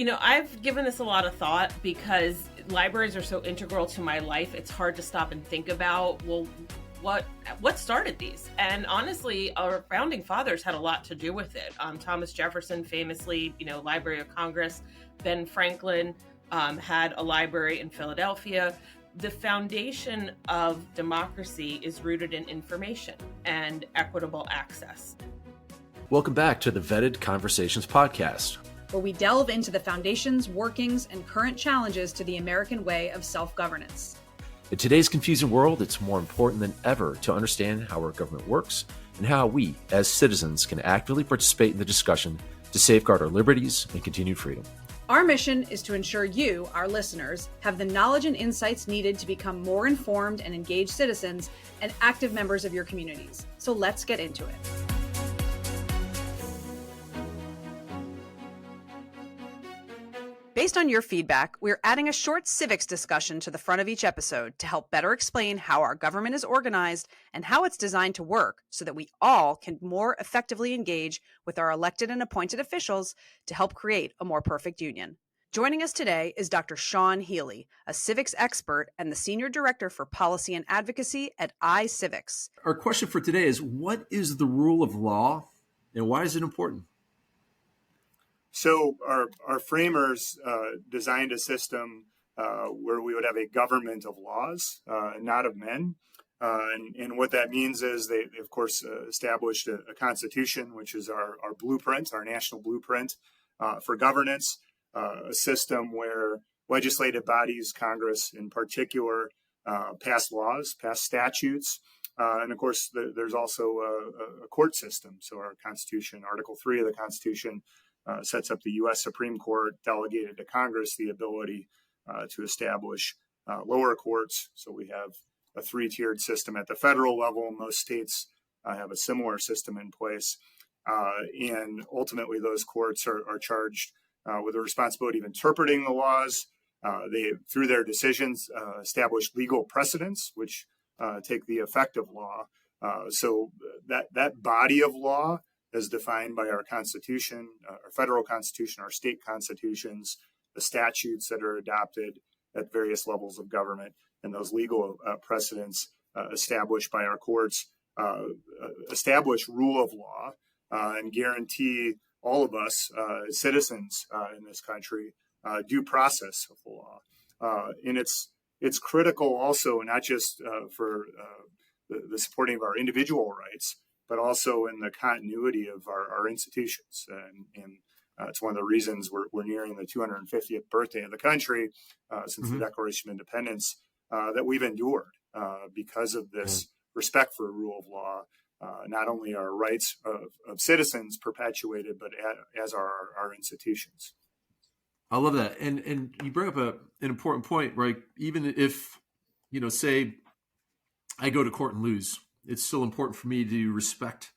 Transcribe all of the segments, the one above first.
I've given this a lot of thought because libraries are so integral to my life. It's hard to stop and think about, well, what started these? And honestly, our founding fathers had a lot to do with it. Thomas Jefferson famously, Library of Congress. Ben Franklin had a library in Philadelphia. The foundation of democracy is rooted in information and equitable access. Welcome back to the Vetted Conversations podcast, where we delve into the foundation's workings and current challenges to the American way of self-governance. In today's confusing world, it's more important than ever to understand how our government works and how we, as citizens, can actively participate in the discussion to safeguard our liberties and continued freedom. Our mission is to ensure you, our listeners, have the knowledge and insights needed to become more informed and engaged citizens and active members of your communities. So let's get into it. Based on your feedback, we're adding a short civics discussion to the front of each episode to help better explain how our government is organized and how it's designed to work so that we all can more effectively engage with our elected and appointed officials to help create a more perfect union. Joining us today is Dr. Shawn Healy, a civics expert and the Senior Director for Policy and Advocacy at iCivics. Our question for today is, what is the rule of law and why is it important? So our framers designed a system where we would have a government of laws, not of men. And what that means is they of course, established a constitution, which is our blueprint, our national blueprint for governance, a system where legislative bodies, Congress in particular, pass laws, pass statutes. And of course, there's also a court system. So our Constitution, Article 3 of the Constitution, sets up the U.S. Supreme Court, delegated to Congress the ability to establish lower courts. So we have a three-tiered system at the federal level. Most states have a similar system in place. And ultimately, those courts are charged with the responsibility of interpreting the laws. They, through their decisions, establish legal precedents, which take the effect of law. So that body of law, as defined by our Constitution, our federal Constitution, our state constitutions, the statutes that are adopted at various levels of government, and those legal precedents established by our courts, establish rule of law and guarantee all of us citizens in this country due process of the law. And it's critical also, not just for the supporting of our individual rights, but also in the continuity of our institutions. And it's one of the reasons we're nearing the 250th birthday of the country since the Declaration of Independence that we've endured because of this respect for rule of law, not only our rights of citizens perpetuated, but as are our institutions. I love that. And you bring up an important point, right? Even if, say I go to court and lose, it's still important for me to respect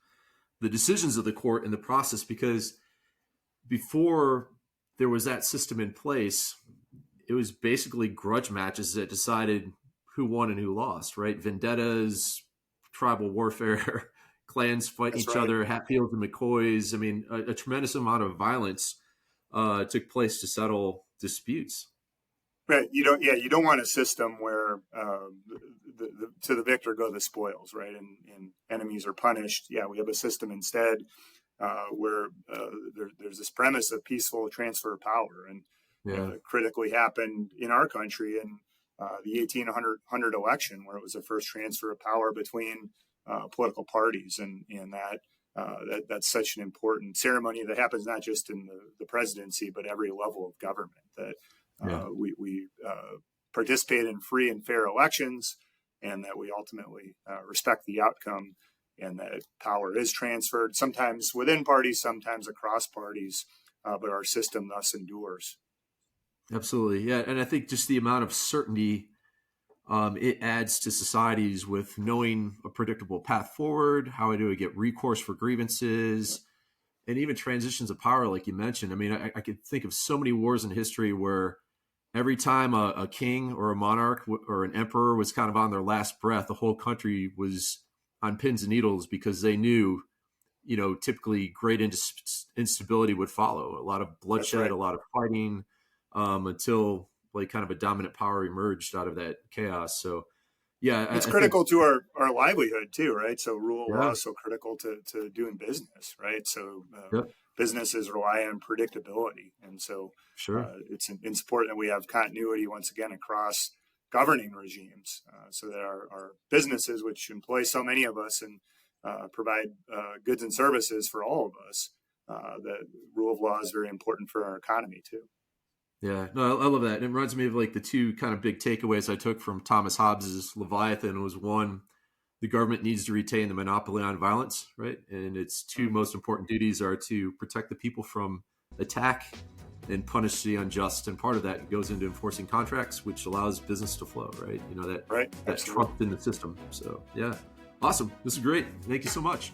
the decisions of the court and the process, because before there was that system in place, it was basically grudge matches that decided who won and who lost, right? Vendettas, tribal warfare, clans fighting each other, Hatfields and McCoys. I mean, a tremendous amount of violence took place to settle disputes. Right. You don't want a system where to the victor go the spoils, right? And enemies are punished. Yeah, we have a system instead where there's this premise of peaceful transfer of power, and critically happened in our country in the 1800 election, where it was the first transfer of power between political parties, and that's such an important ceremony that happens not just in the presidency, but every level of government. That we participate in free and fair elections, and that we ultimately respect the outcome, and that power is transferred, sometimes within parties, sometimes across parties, but our system thus endures. Absolutely. Yeah. And I think just the amount of certainty it adds to societies with knowing a predictable path forward, how do we get recourse for grievances, and even transitions of power, like you mentioned. I mean, I could think of so many wars in history where every time a king or a monarch or an emperor was kind of on their last breath, the whole country was on pins and needles because they knew typically great instability would follow. A lot of bloodshed, right. a lot of fighting, until like kind of a dominant power emerged out of that chaos. So, yeah, It's I think, critical to our livelihood too, right? So rule of law yeah, is so critical to doing business, right? So yeah, businesses rely on predictability, and so sure, it's important that we have continuity once again across governing regimes, so that our businesses, which employ so many of us and provide goods and services for all of us, the rule of law is very important for our economy too. yeah. No, I love that. And it reminds me of like the two kind of big takeaways I took from Thomas Hobbes's Leviathan was one, the government needs to retain the monopoly on violence, right? And its two most important duties are to protect the people from attack and punish the unjust. And part of that goes into enforcing contracts, which allows business to flow, right? Right, that trust in the system. So, yeah, awesome. This is great. Thank you so much.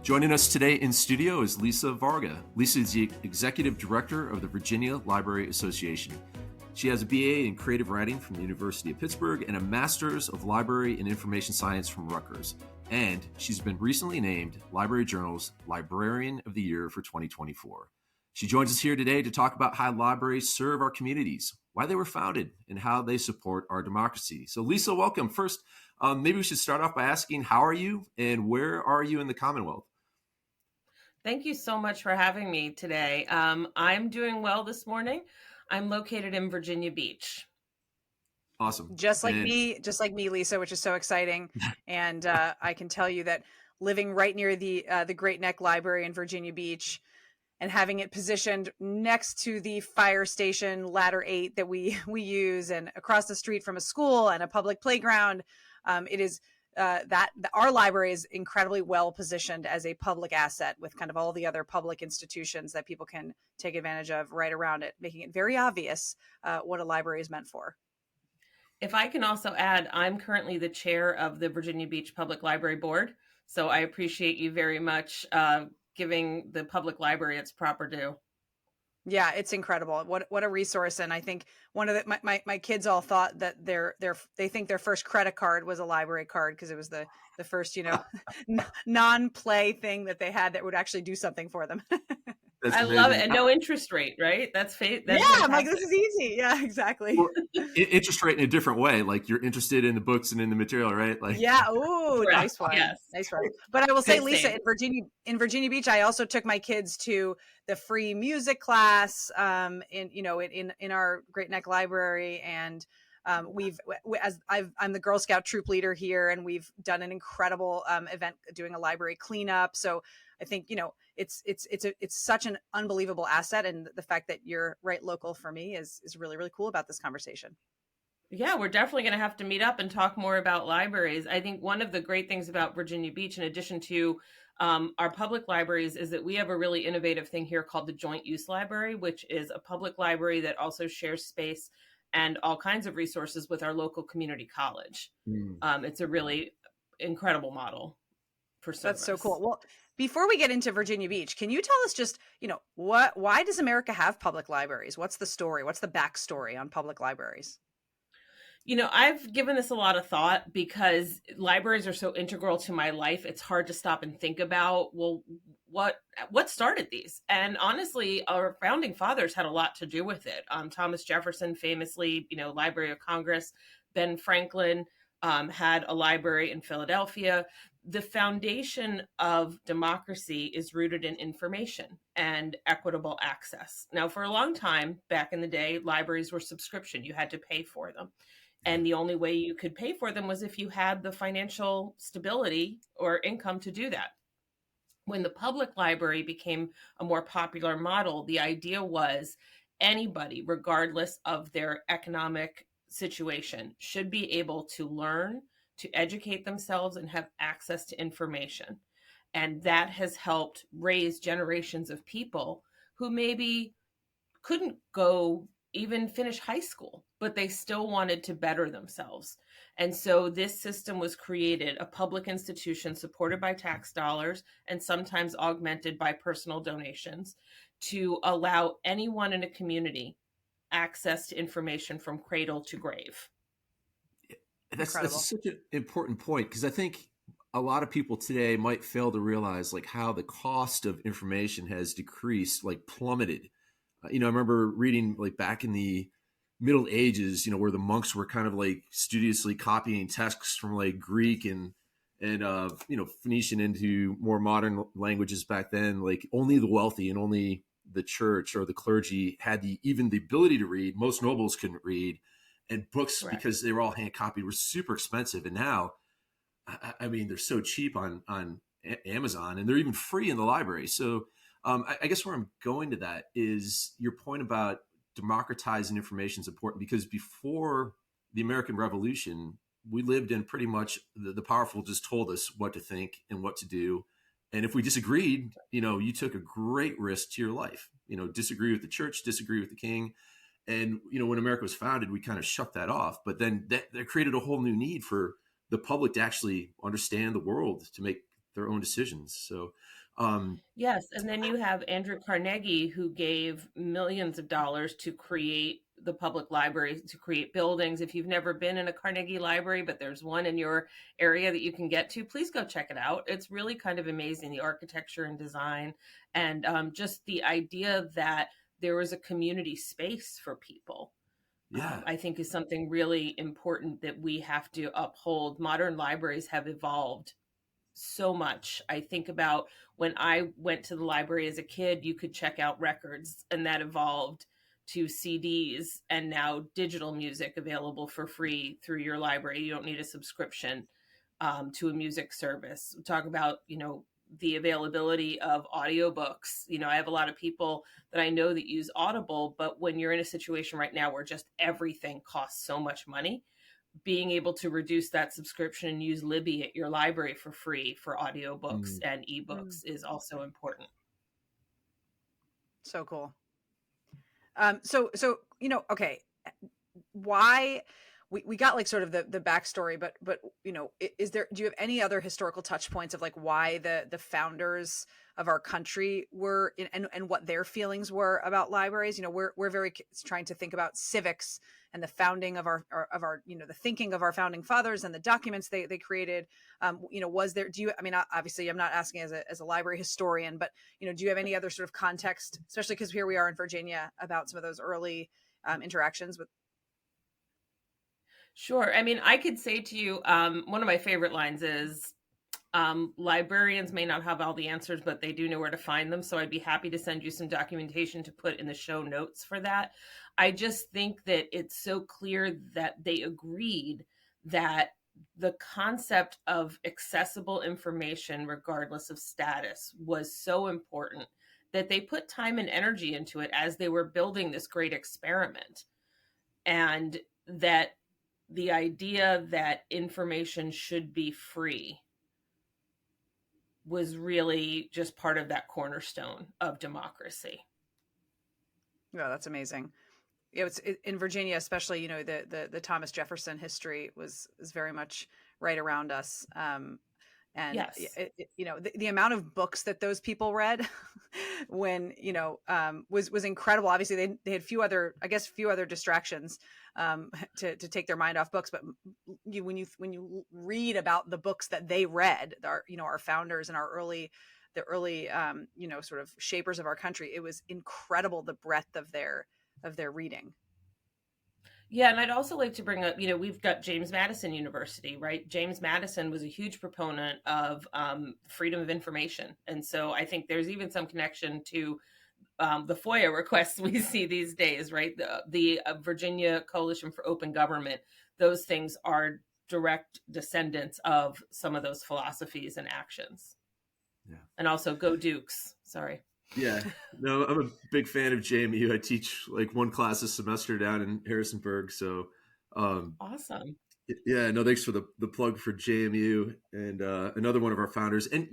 Joining us today in studio is Lisa Varga. Lisa is the Executive Director of the Virginia Library Association. She has a BA in Creative Writing from the University of Pittsburgh and a Master's of Library and Information Science from Rutgers. And she's been recently named Library Journal's Librarian of the Year for 2024. She joins us here today to talk about how libraries serve our communities, why they were founded, and how they support our democracy. So, Lisa, welcome. First, maybe we should start off by asking, how are you and where are you in the Commonwealth? Thank you so much for having me today. I'm doing well this morning. I'm located in Virginia Beach. Awesome. Just like me, Lisa, which is so exciting. And I can tell you that living right near the Great Neck Library in Virginia Beach and having it positioned next to the fire station Ladder 8 that we use, and across the street from a school and a public playground, it is that our library is incredibly well positioned as a public asset with kind of all the other public institutions that people can take advantage of right around it, making it very obvious what a library is meant for. If I can also add, I'm currently the chair of the Virginia Beach Public Library Board. So I appreciate you very much giving the public library its proper due. Yeah, it's incredible. What a resource. And I think one of my kids all thought that they think their first credit card was a library card because it was the first, non-play thing that they had that would actually do something for them. I love it. And no interest rate, right? That's yeah, I'm like, this is easy. Yeah, exactly. Well, interest rate in a different way. Like you're interested in the books and in the material, right? Like, yeah. Ooh, nice one. Yes. Nice one. But I will say, Lisa, Same. in Virginia Beach, I also took my kids to the free music class in our Great Neck Library, and I'm the Girl Scout troop leader here, and we've done an incredible event doing a library cleanup. So I think it's such an unbelievable asset, and the fact that you're right local for me is really, really cool about this conversation. Yeah, we're definitely going to have to meet up and talk more about libraries. I think one of the great things about Virginia Beach, in addition to our public libraries, is that we have a really innovative thing here called the Joint Use Library, which is a public library that also shares space and all kinds of resources with our local community college. It's a really incredible model for service. That's so cool. Well, before we get into Virginia Beach, can you tell us just, why does America have public libraries? What's the story? What's the backstory on public libraries? I've given this a lot of thought because libraries are so integral to my life. It's hard to stop and think about, well, what started these? And honestly, our founding fathers had a lot to do with it. Thomas Jefferson famously, Library of Congress. Ben Franklin had a library in Philadelphia. The foundation of democracy is rooted in information and equitable access. Now, for a long time back in the day, libraries were subscription. You had to pay for them. And the only way you could pay for them was if you had the financial stability or income to do that. When the public library became a more popular model, the idea was anybody, regardless of their economic situation, should be able to learn, to educate themselves, and have access to information. And that has helped raise generations of people who maybe couldn't go even finish high school, but they still wanted to better themselves. And so this system was created, a public institution supported by tax dollars and sometimes augmented by personal donations, to allow anyone in a community access to information from cradle to grave. Incredible. Such an important point, because I think a lot of people today might fail to realize like how the cost of information has decreased, like plummeted. I remember reading like back in the Middle Ages, where the monks were kind of like studiously copying texts from like Greek and Phoenician into more modern languages back then. Like only the wealthy and only the church or the clergy had even the ability to read. Most nobles couldn't read, and books, Right. because they were all hand copied, were super expensive. And now, I mean, they're so cheap on Amazon, and they're even free in the library. So I guess where I'm going to that is your point about democratizing information is important, because before the American Revolution, we lived in pretty much the powerful just told us what to think and what to do. And if we disagreed, you took a great risk to your life, disagree with the church, disagree with the king. And, when America was founded, we kind of shut that off. But then that created a whole new need for the public to actually understand the world, to make their own decisions. So, Yes, and then you have Andrew Carnegie, who gave millions of dollars to create the public library, to create buildings. If you've never been in a Carnegie library, but there's one in your area that you can get to, please go check it out. It's really kind of amazing, the architecture and design, and just the idea that there was a community space for people. yeah, I think is something really important that we have to uphold. Modern libraries have evolved so much. I think about when I went to the library as a kid, you could check out records, and that evolved to CDs and now digital music available for free through your library. You don't need a subscription to a music service. We talk about, the availability of audiobooks. I have a lot of people that I know that use Audible, but when you're in a situation right now where just everything costs so much money, being able to reduce that subscription and use Libby at your library for free for audiobooks and ebooks is also important. So cool. So okay, why we got like sort of the backstory, but do you have any other historical touch points of like why the founders of our country were and what their feelings were about libraries? We're very trying to think about civics and the founding of our the thinking of our founding fathers and the documents they created. Obviously I'm not asking as a library historian, but do you have any other sort of context, especially because here we are in Virginia, about some of those early interactions with? Sure. I mean, I could say to you, one of my favorite lines is, librarians may not have all the answers, but they do know where to find them. So I'd be happy to send you some documentation to put in the show notes for that. I just think that it's so clear that they agreed that the concept of accessible information, regardless of status, was so important that they put time and energy into it as they were building this great experiment. And that the idea that information should be free was really just part of that cornerstone of democracy. Yeah, that's amazing. It's in Virginia, especially, the Thomas Jefferson history was very much right around us. And yes, the amount of books that those people read when, was incredible. Obviously they had few other distractions to take their mind off books. But when you read about the books that they read, our founders and the early sort of shapers of our country, it was incredible, the breadth of their reading. Yeah, and I'd also like to bring up, we've got James Madison University, right? James Madison was a huge proponent of freedom of information. And so I think there's even some connection to the FOIA requests we see these days, right? The Virginia Coalition for Open Government, those things are direct descendants of some of those philosophies and actions. Yeah. And also go Dukes. Sorry. Yeah, no, I'm a big fan of JMU. I teach like one class a semester down in Harrisonburg. So awesome. Yeah, no, thanks for the plug for JMU and another one of our founders. And,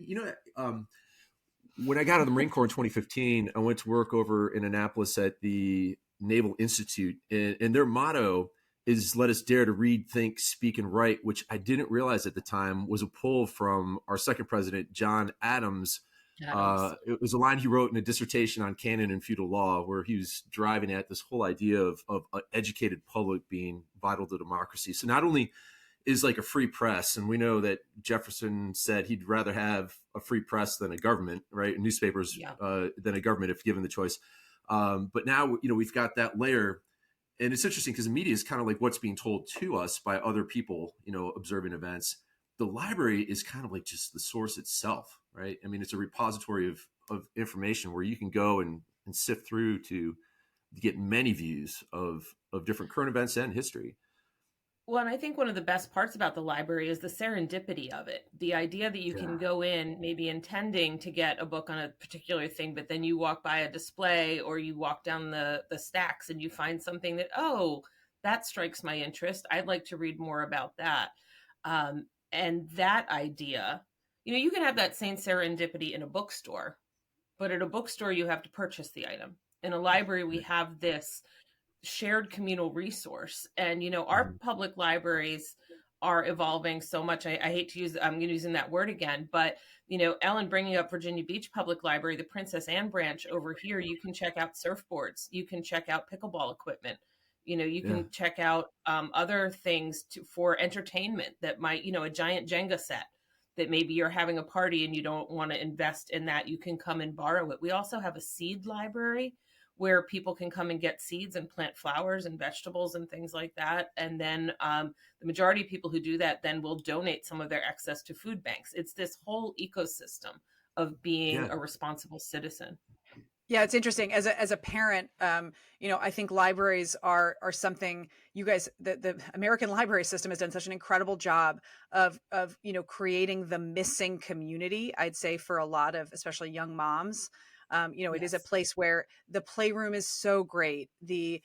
when I got out of the Marine Corps in 2015, I went to work over in Annapolis at the Naval Institute. And their motto is let us dare to read, think, speak, and write, which I didn't realize at the time was a pull from our second president, John Adams. It was a line he wrote in a dissertation on canon and feudal law, where he was driving at this whole idea of an educated public being vital to democracy. So not only is like a free press. And we know that Jefferson said he'd rather have a free press than a government, right? Newspapers than a government if given the choice. But now, we've got that layer. And it's interesting because the media is kind of like what's being told to us by other people, observing events. The library is kind of like just the source itself, right? I mean, it's a repository of information where you can go and sift through to get many views of different current events and history. Well, and I think one of the best parts about the library is the serendipity of it. The idea that you can go in maybe intending to get a book on a particular thing, but then you walk by a display or you walk down the stacks and you find something that, oh, that strikes my interest. I'd like to read more about that. And that idea, you can have that same serendipity in a bookstore, but at a bookstore, you have to purchase the item. In a library, we have this shared communal resource. And, our public libraries are evolving so much. I hate to use, I'm using that word again, but, Ellen bringing up Virginia Beach Public Library, the Princess Anne branch over here, you can check out surfboards, you can check out pickleball equipment, you can check out other things for entertainment that might, a giant Jenga set that maybe you're having a party and you don't want to invest in that. You can come and borrow it. We also have a seed library where people can come and get seeds and plant flowers and vegetables and things like that. And then the majority of people who do that then will donate some of their excess to food banks. It's this whole ecosystem of being a responsible citizen. Yeah, it's interesting. As a parent, I think libraries are something you guys, the American library system has done such an incredible job of creating the missing community, I'd say, for a lot of especially young moms. It is a place where the playroom is so great. They're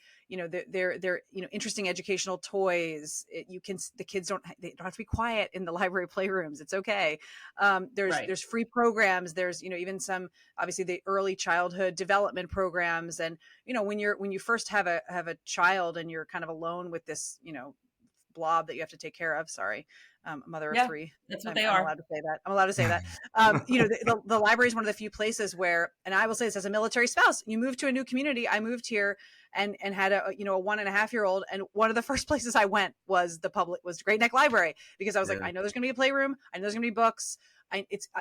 interesting educational toys. The kids don't have to be quiet in the library playrooms. It's okay. There's free programs. There's, even some, obviously the early childhood development programs. And, when you first have a child and you're kind of alone with this, blob that you have to take care of. Sorry. A mother of three. That's what they are. I'm allowed to say that. The library is one of the few places where, and I will say this as a military spouse, you move to a new community. I moved here and had a 1.5-year-old. And one of the first places I went was Great Neck Library, because I was like, I know there's going to be a playroom. I know there's going to be books.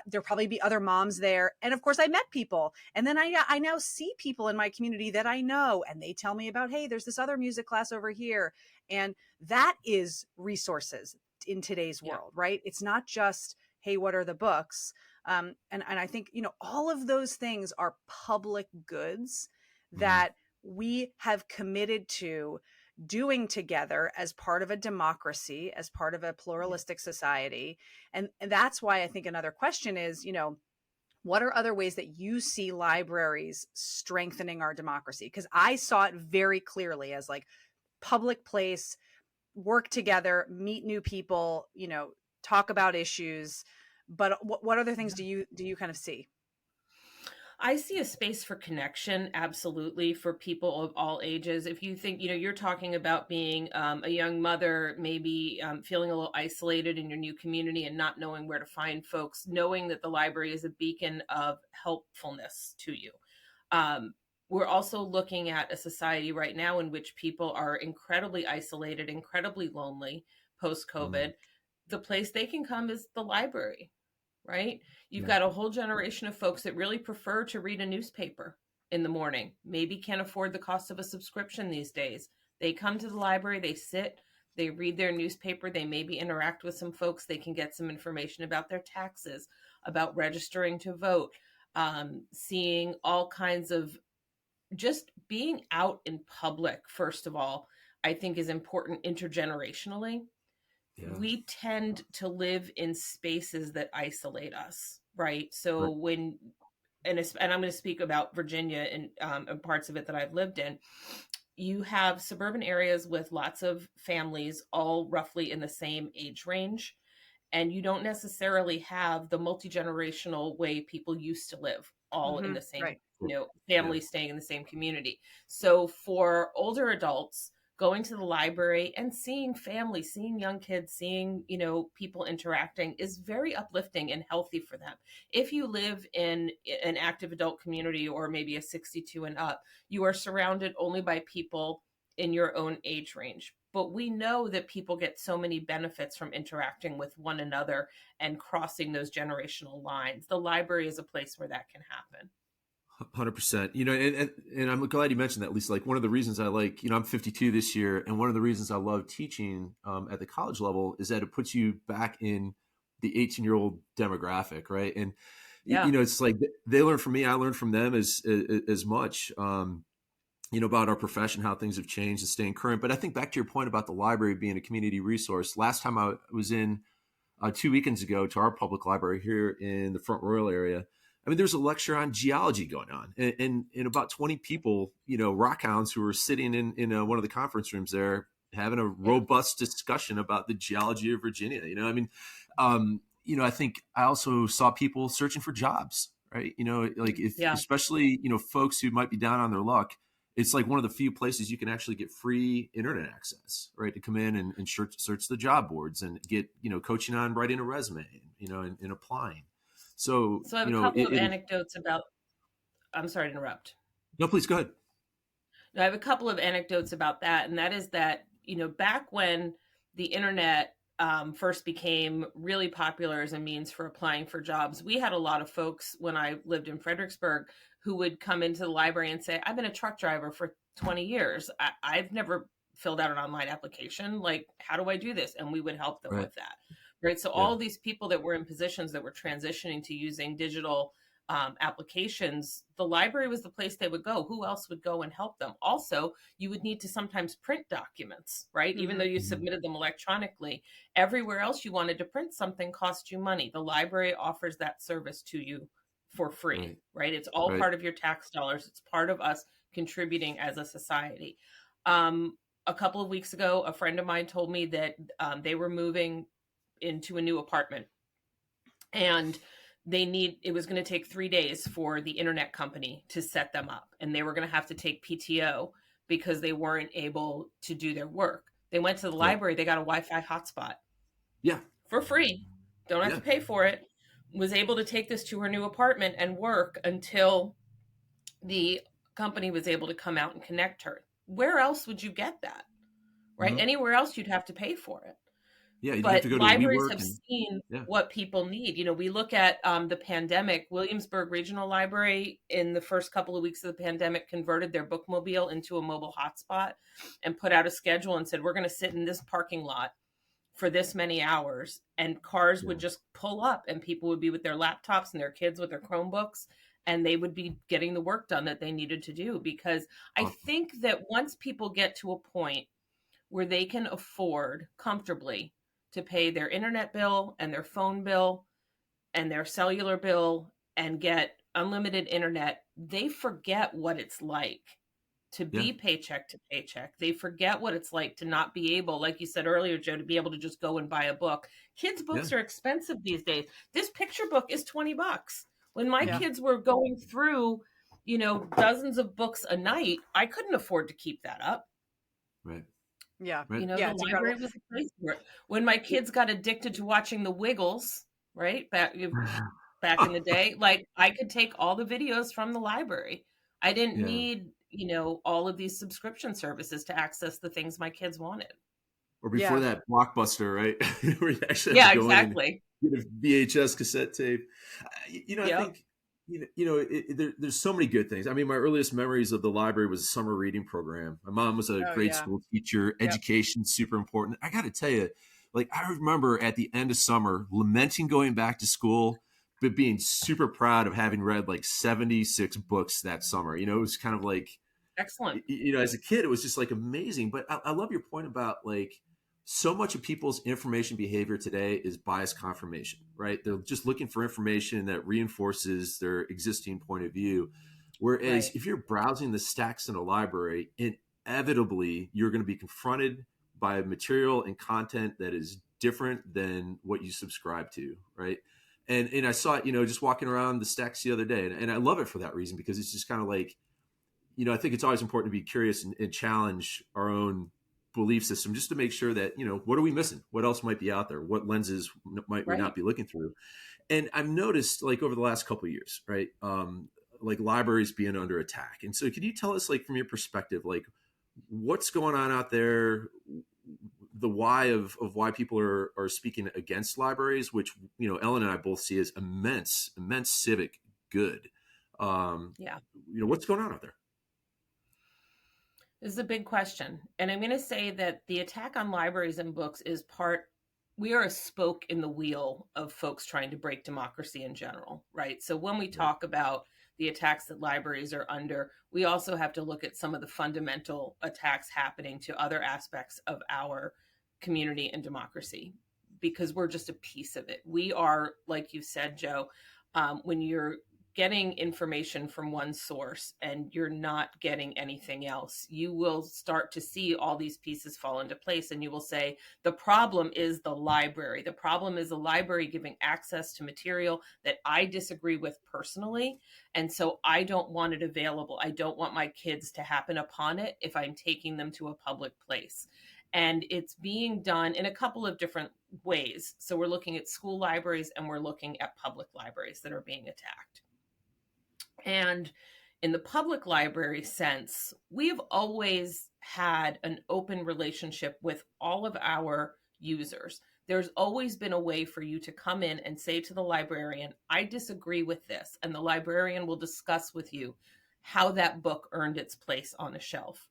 There'll probably be other moms there. And of course I met people. And then I now see people in my community that I know, and they tell me about, hey, there's this other music class over here. And that is resources in today's world, right? It's not just, hey, what are the books? And I think, all of those things are public goods that we have committed to doing together as part of a democracy, as part of a pluralistic society. And that's why I think another question is, what are other ways that you see libraries strengthening our democracy? Because I saw it very clearly as like public place, work together, meet new people, talk about issues. But what other things do you kind of see? I see a space for connection, absolutely, for people of all ages. If you think, you're talking about being a young mother, maybe feeling a little isolated in your new community and not knowing where to find folks, knowing that the library is a beacon of helpfulness to you. We're also looking at a society right now in which people are incredibly isolated, incredibly lonely post-COVID. The place they can come is the library, right? You've got a whole generation of folks that really prefer to read a newspaper in the morning, maybe can't afford the cost of a subscription these days. They come to the library, they sit, they read their newspaper, they maybe interact with some folks, they can get some information about their taxes, about registering to vote, seeing all kinds of, just being out in public, first of all, I think is important intergenerationally. We tend to live in spaces that isolate us, right? So and I'm going to speak about Virginia and parts of it that I've lived in. You have suburban areas with lots of families, all roughly in the same age range. And you don't necessarily have the multi-generational way people used to live, all in the same, families staying in the same community. So for older adults, going to the library and seeing families, seeing young kids, seeing, people interacting is very uplifting and healthy for them. If you live in an active adult community or maybe a 62 and up, you are surrounded only by people in your own age range. but we know that people get so many benefits from interacting with one another and crossing those generational lines. The library is a place where that can happen. 100%. And I'm glad you mentioned that, Lisa. Like, one of the reasons I like, I'm 52 this year, and one of the reasons I love teaching at the college level is that it puts you back in the 18-year-old demographic, right? And Yeah. it's like they learn from me, I learn from them as much. About our profession, how things have changed and staying current. But I think back to your point about the library being a community resource. Last time I was in 2 weekends ago to our public library here in the Front Royal area. I mean, there's a lecture on geology going on, and about 20 people, rockhounds who were sitting in one of the conference rooms there, having a robust discussion about the geology of Virginia. I think I also saw people searching for jobs, right? Especially, folks who might be down on their luck. It's like one of the few places you can actually get free internet access, right? To come in and search the job boards and get, coaching on writing a resume, and applying. So I have a couple of anecdotes about, I'm sorry to interrupt. No, please go ahead. I have a couple of anecdotes about that. And that is that, back when the internet first became really popular as a means for applying for jobs, we had a lot of folks when I lived in Fredericksburg who would come into the library and say, I've been a truck driver for 20 years. I've never filled out an online application. Like, how do I do this? And we would help them with that. Right. So all of these people that were in positions that were transitioning to using digital applications, the library was the place they would go. Who else would go and help them? Also, you would need to sometimes print documents, right? Even though you submitted them electronically, everywhere else you wanted to print something cost you money. The library offers that service to you for free, right? It's all part of your tax dollars. It's part of us contributing as a society. A couple of weeks ago, a friend of mine told me that they were moving into a new apartment, and it was going to take 3 days for the internet company to set them up, and they were going to have to take PTO because they weren't able to do their work. They went to the library, they got a Wi-Fi hotspot for free, don't have to pay for it, was able to take this to her new apartment and work until the company was able to come out and connect her. Where else would you get that, right? Anywhere else you'd have to pay for it. But libraries have seen what people need. We look at the pandemic. Williamsburg Regional Library, in the first couple of weeks of the pandemic, converted their bookmobile into a mobile hotspot and put out a schedule and said, we're going to sit in this parking lot for this many hours, and cars would just pull up and people would be with their laptops and their kids with their Chromebooks, and they would be getting the work done that they needed to do. Because I think that once people get to a point where they can afford comfortably to pay their internet bill and their phone bill and their cellular bill and get unlimited internet, they forget what it's like to be paycheck to paycheck. They forget what it's like to not be able, like you said earlier, Joe, to be able to just go and buy a book. Kids' books are expensive these days. This picture book is $20. When my kids were going through, dozens of books a night, I couldn't afford to keep that up. Right. Yeah. Right. The library was a place for it. When my kids got addicted to watching the Wiggles, right, back in the day, like, I could take all the videos from the library. I didn't need, all of these subscription services to access the things my kids wanted. Or before that, Blockbuster, right? Where you actually have to go exactly. In and get a VHS cassette tape. I think there's so many good things. I mean, my earliest memories of the library was a summer reading program. My mom was a grade school teacher. Education, super important. I got to tell you, like, I remember at the end of summer lamenting going back to school, but being super proud of having read like 76 books that summer. It was kind of like, excellent. As a kid, it was just like amazing. But I love your point about, like, so much of people's information behavior today is bias confirmation, right? They're just looking for information that reinforces their existing point of view. Whereas if you're browsing the stacks in a library, inevitably you're going to be confronted by material and content that is different than what you subscribe to, right? And I saw it, just walking around the stacks the other day. And I love it for that reason, because it's just kind of like, I think it's always important to be curious and challenge our own belief system, just to make sure that, what are we missing? What else might be out there? What lenses might we not be looking through? And I've noticed, like, over the last couple of years, right, like, libraries being under attack. And so could you tell us, like, from your perspective, like, what's going on out there? the why of why people are speaking against libraries, which, Ellen and I both see as immense civic good. Yeah. What's going on out there? This is a big question. And I'm going to say that the attack on libraries and books is we are a spoke in the wheel of folks trying to break democracy in general, right? So when we talk about the attacks that libraries are under, we also have to look at some of the fundamental attacks happening to other aspects of our community and democracy, because we're just a piece of it. We are, like you said, Joe, when you're getting information from one source and you're not getting anything else, you will start to see all these pieces fall into place, and you will say, the problem is the library. The problem is the library giving access to material that I disagree with personally, and so I don't want it available. I don't want my kids to happen upon it if I'm taking them to a public place. And it's being done in a couple of different ways. So we're looking at school libraries and we're looking at public libraries that are being attacked. And in the public library sense, we've always had an open relationship with all of our users. There's always been a way for you to come in and say to the librarian, I disagree with this. And the librarian will discuss with you how that book earned its place on a shelf.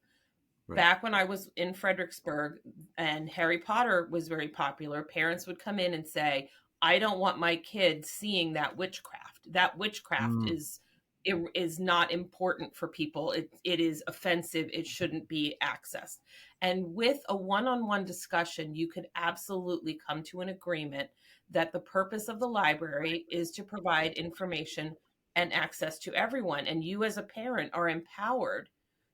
Right. Back when I was in Fredericksburg and Harry Potter was very popular, parents would come in and say, I don't want my kid seeing that witchcraft. That witchcraft is not important for people. It is offensive. It shouldn't be accessed. And with a one-on-one discussion, you could absolutely come to an agreement that the purpose of the library is to provide information and access to everyone. And you as a parent are empowered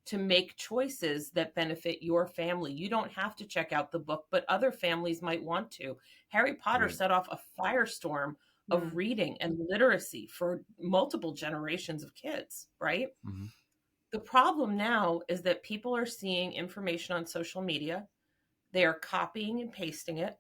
to make choices that benefit your family. You don't have to check out the book, but other families might want to. Harry Potter set off a firestorm of reading and literacy for multiple generations of kids, right? Mm-hmm. The problem now is that people are seeing information on social media. They are copying and pasting it,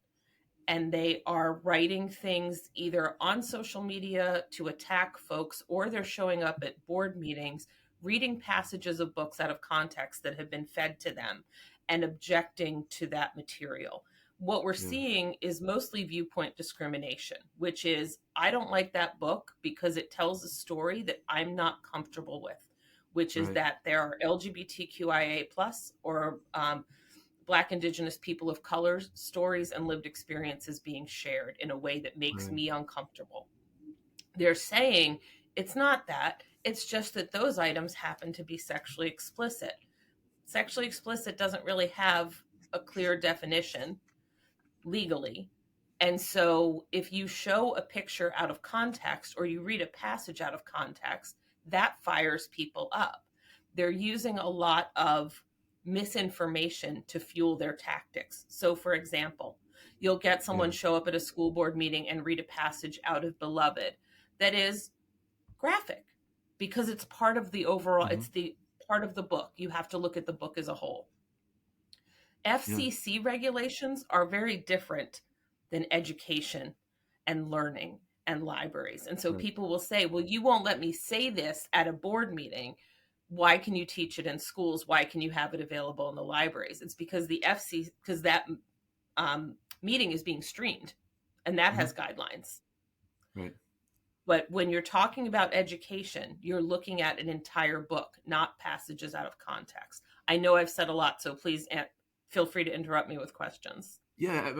and they are writing things either on social media to attack folks, or they're showing up at board meetings, reading passages of books out of context that have been fed to them and objecting to that material. What we're seeing is mostly viewpoint discrimination, which is, I don't like that book because it tells a story that I'm not comfortable with, which is that there are LGBTQIA+ or Black, Indigenous, people of color stories and lived experiences being shared in a way that makes me uncomfortable. They're saying it's not that. It's just that those items happen to be sexually explicit. Sexually explicit doesn't really have a clear definition legally. And so if you show a picture out of context or you read a passage out of context, that fires people up. They're using a lot of misinformation to fuel their tactics. So for example, you'll get someone show up at a school board meeting and read a passage out of Beloved that is graphic because it's part of the overall, it's the part of the book. You have to look at the book as a whole. FCC regulations are very different than education and learning and libraries. And so people will say, well, you won't let me say this at a board meeting. Why can you teach it in schools? Why can you have it available in the libraries? It's because because that meeting is being streamed and that has guidelines. Right. But when you're talking about education, you're looking at an entire book, not passages out of context. I know I've said a lot, so please feel free to interrupt me with questions. Yeah,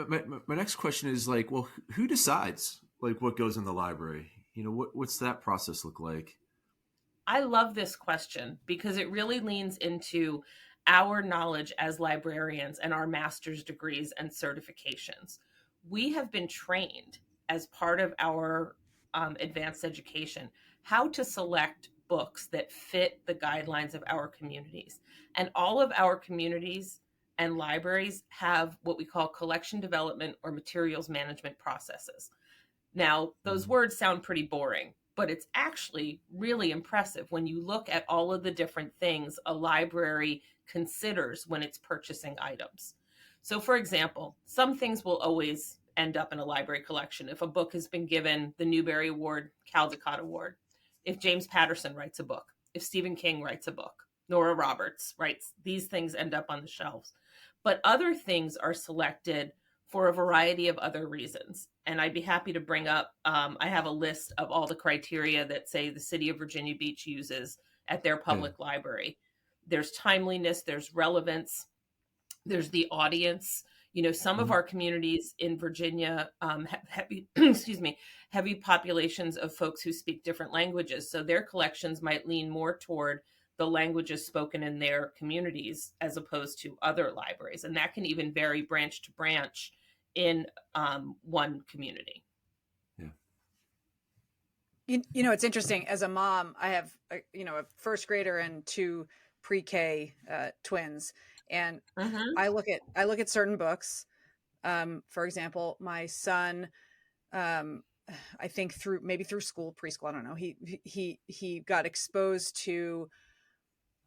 my next question is well, who decides what goes in the library? What's that process look like? I love this question because it really leans into our knowledge as librarians and our master's degrees and certifications. We have been trained as part of our advanced education how to select books that fit the guidelines of our communities. And all of our communities and libraries have what we call collection development or materials management processes. Now, those words sound pretty boring, but it's actually really impressive when you look at all of the different things a library considers when it's purchasing items. So, for example, some things will always end up in a library collection. If a book has been given the Newbery Award, Caldecott Award, if James Madison writes a book, if Stephen King writes a book, Nora Roberts writes, these things end up on the shelves. but other things are selected for a variety of other reasons. And I'd be happy to bring up, I have a list of all the criteria that, say, the city of Virginia Beach uses at their public library. There's timeliness, there's relevance, there's the audience. Some of our communities in Virginia have heavy, heavy populations of folks who speak different languages. So their collections might lean more toward the languages spoken in their communities as opposed to other libraries. And that can even vary branch to branch in one community. Yeah. It's interesting. As a mom, I have, a first grader and 2 pre-K twins. And I look at certain books. For example, my son, I think through preschool, I don't know. He got exposed to,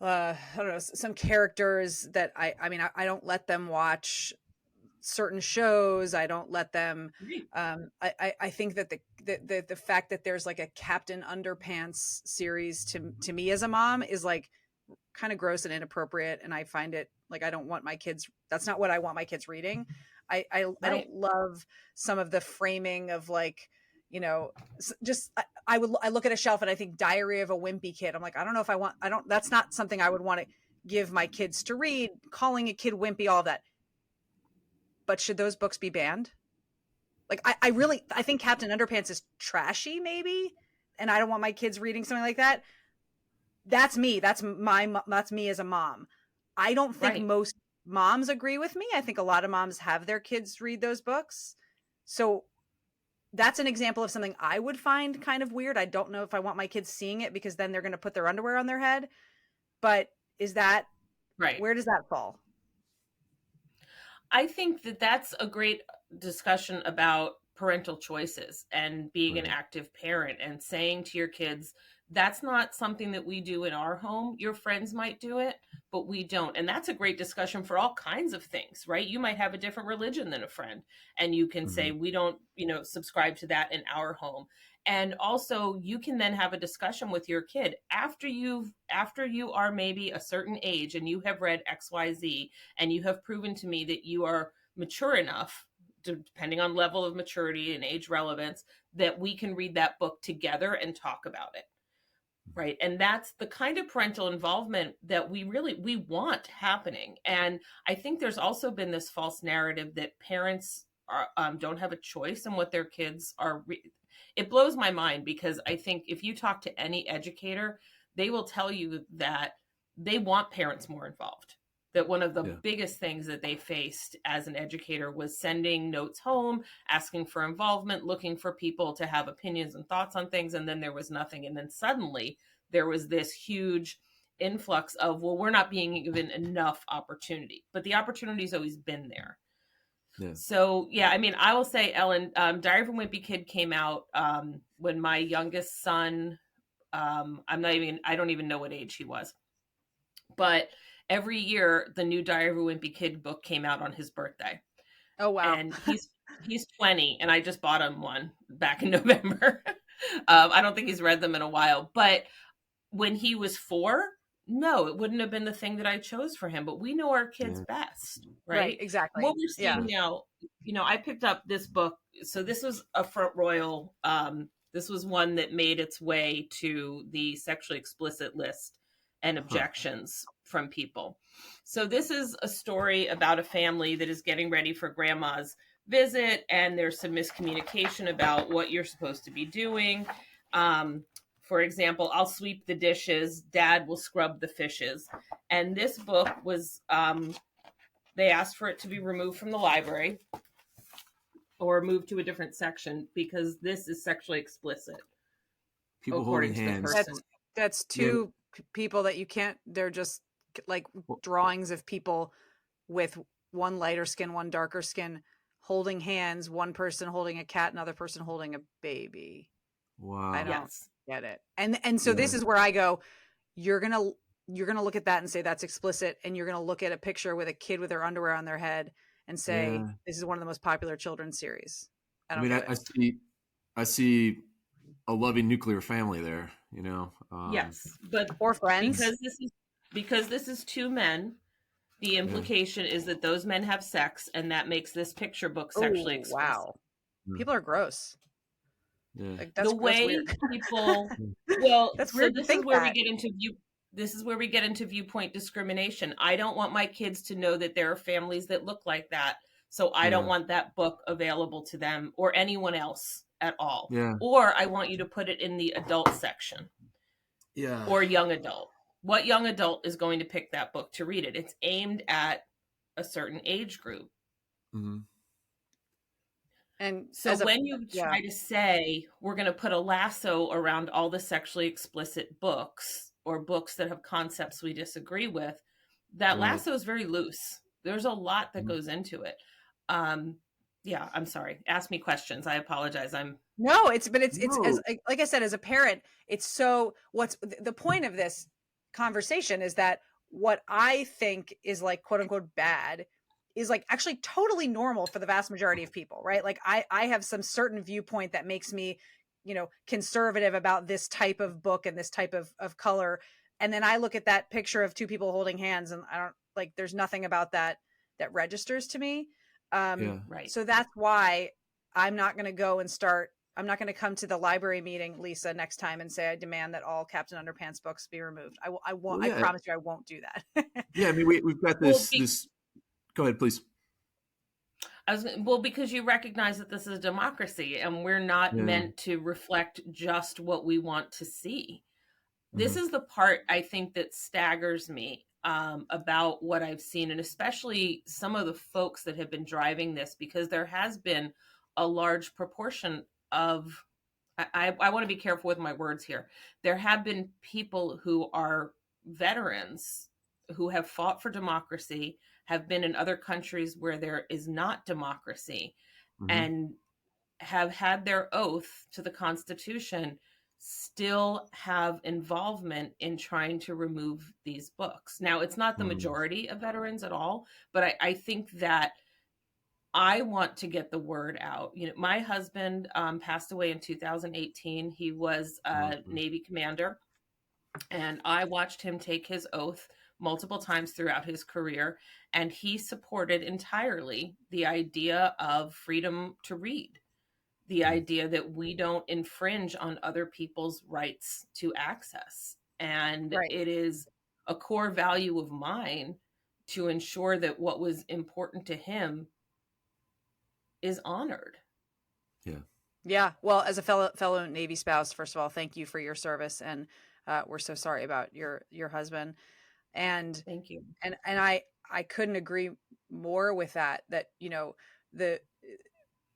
I don't know, some characters that I don't let them watch certain shows. I don't let them, I think that the fact that there's like a Captain Underpants series to me as a mom is like kind of gross and inappropriate. And I find it like, I don't want my kids, that's not what I want my kids reading. I don't love some of the framing of like, just, I look at a shelf and I think Diary of a Wimpy Kid. I'm like, I don't know if that's not something I would want to give my kids to read, calling a kid wimpy, all of that. But should those books be banned? Like, I think Captain Underpants is trashy maybe. And I don't want my kids reading something like that. That's me. That's me as a mom. I don't think most moms agree with me. I think a lot of moms have their kids read those books. So that's an example of something I would find kind of weird. I don't know if I want my kids seeing it because then they're going to put their underwear on their head. But is that right? Where does that fall? I think that that's a great discussion about parental choices and being an active parent and saying to your kids, that's not something that we do in our home. Your friends might do it, but we don't. And that's a great discussion for all kinds of things, right? You might have a different religion than a friend, and you can say, we don't, subscribe to that in our home. And also you can then have a discussion with your kid after you are maybe a certain age and you have read XYZ and you have proven to me that you are mature enough, depending on level of maturity and age relevance, that we can read that book together and talk about it. Right. And that's the kind of parental involvement that we want happening. And I think there's also been this false narrative that parents don't have a choice in what their kids are. It blows my mind because I think if you talk to any educator, they will tell you that they want parents more involved. That one of the biggest things that they faced as an educator was sending notes home, asking for involvement, looking for people to have opinions and thoughts on things. And then there was nothing. And then suddenly there was this huge influx of, well, we're not being given enough opportunity, but the opportunity's always been there. Yeah. So, I will say, Ellen, Diary of a Wimpy Kid came out when my youngest son, I don't even know what age he was, but every year the new Diary of a Wimpy Kid book came out on his birthday. Oh, wow. And he's 20 and I just bought him one back in November. I don't think he's read them in a while, but when he was 4, no, it wouldn't have been the thing that I chose for him, but we know our kids best, right? Exactly. What we're seeing now, I picked up this book. So this was a Front Royal. This was one that made its way to the sexually explicit list and objections from people. So this is a story about a family that is getting ready for grandma's visit, and there's some miscommunication about what you're supposed to be doing. For example, I'll sweep the dishes, Dad will scrub the fishes. And this book was, they asked for it to be removed from the library or moved to a different section because this is sexually explicit. People holding hands. That's 2 people that you can't, they're just like drawings of people with one lighter skin, one darker skin, holding hands, one person holding a cat, another person holding a baby. Wow. I don't get it. And so this is where I go, you're going to look at that and say that's explicit. And you're going to look at a picture with a kid with their underwear on their head and say, this is one of the most popular children's series. I see a loving nuclear family there, yes, but or friends, because this is 2 men The implication is that those men have sex, and that makes this picture book sexually explicit. Wow. People are gross. Yeah. Like, that's way weird. people, well, That's so weird to this is think where that. this is where we get into viewpoint discrimination. I don't want my kids to know that there are families that look like that. So I don't want that book available to them or anyone else at all. Yeah. Or I want you to put it in the adult section. Yeah. Or young adult. What young adult is going to pick that book to read it? It's aimed at a certain age group. Mm-hmm. And so when you try to say we're going to put a lasso around all the sexually explicit books or books that have concepts we disagree with, that lasso is very loose. There's a lot that goes into it. Yeah, I'm sorry. Ask me questions. I apologize. It's as, like I said, as a parent, it's so, what's the point of this conversation is that what I think is like, quote unquote, bad is like actually totally normal for the vast majority of people, right? Like I have some certain viewpoint that makes me, conservative about this type of book and this type of color. And then I look at that picture of two people holding hands and I don't like, there's nothing about that registers to me. Right. So that's why I'm not going to come to the library meeting, Lisa, next time and say, I demand that all Captain Underpants books be removed. I won't, I promise you I won't do that. Yeah. I mean, we've got this, go ahead, please. Because you recognize that this is a democracy and we're not meant to reflect just what we want to see. This is the part I think that staggers me about what I've seen, and especially some of the folks that have been driving this, because there has been a large proportion of, I want to be careful with my words here. There have been people who are veterans who have fought for democracy, have been in other countries where there is not democracy, and have had their oath to the Constitution, still have involvement in trying to remove these books. Now, it's not the majority of veterans at all, but I think that I want to get the word out. My husband passed away in 2018. He was a Navy commander, and I watched him take his oath multiple times throughout his career, and he supported entirely the idea of freedom to read, the idea that we don't infringe on other people's rights to access. And it is a core value of mine to ensure that what was important to him is honored. Yeah. Well, as a fellow Navy spouse, first of all, thank you for your service, and we're so sorry about your husband. And thank you. And I couldn't agree more with that. The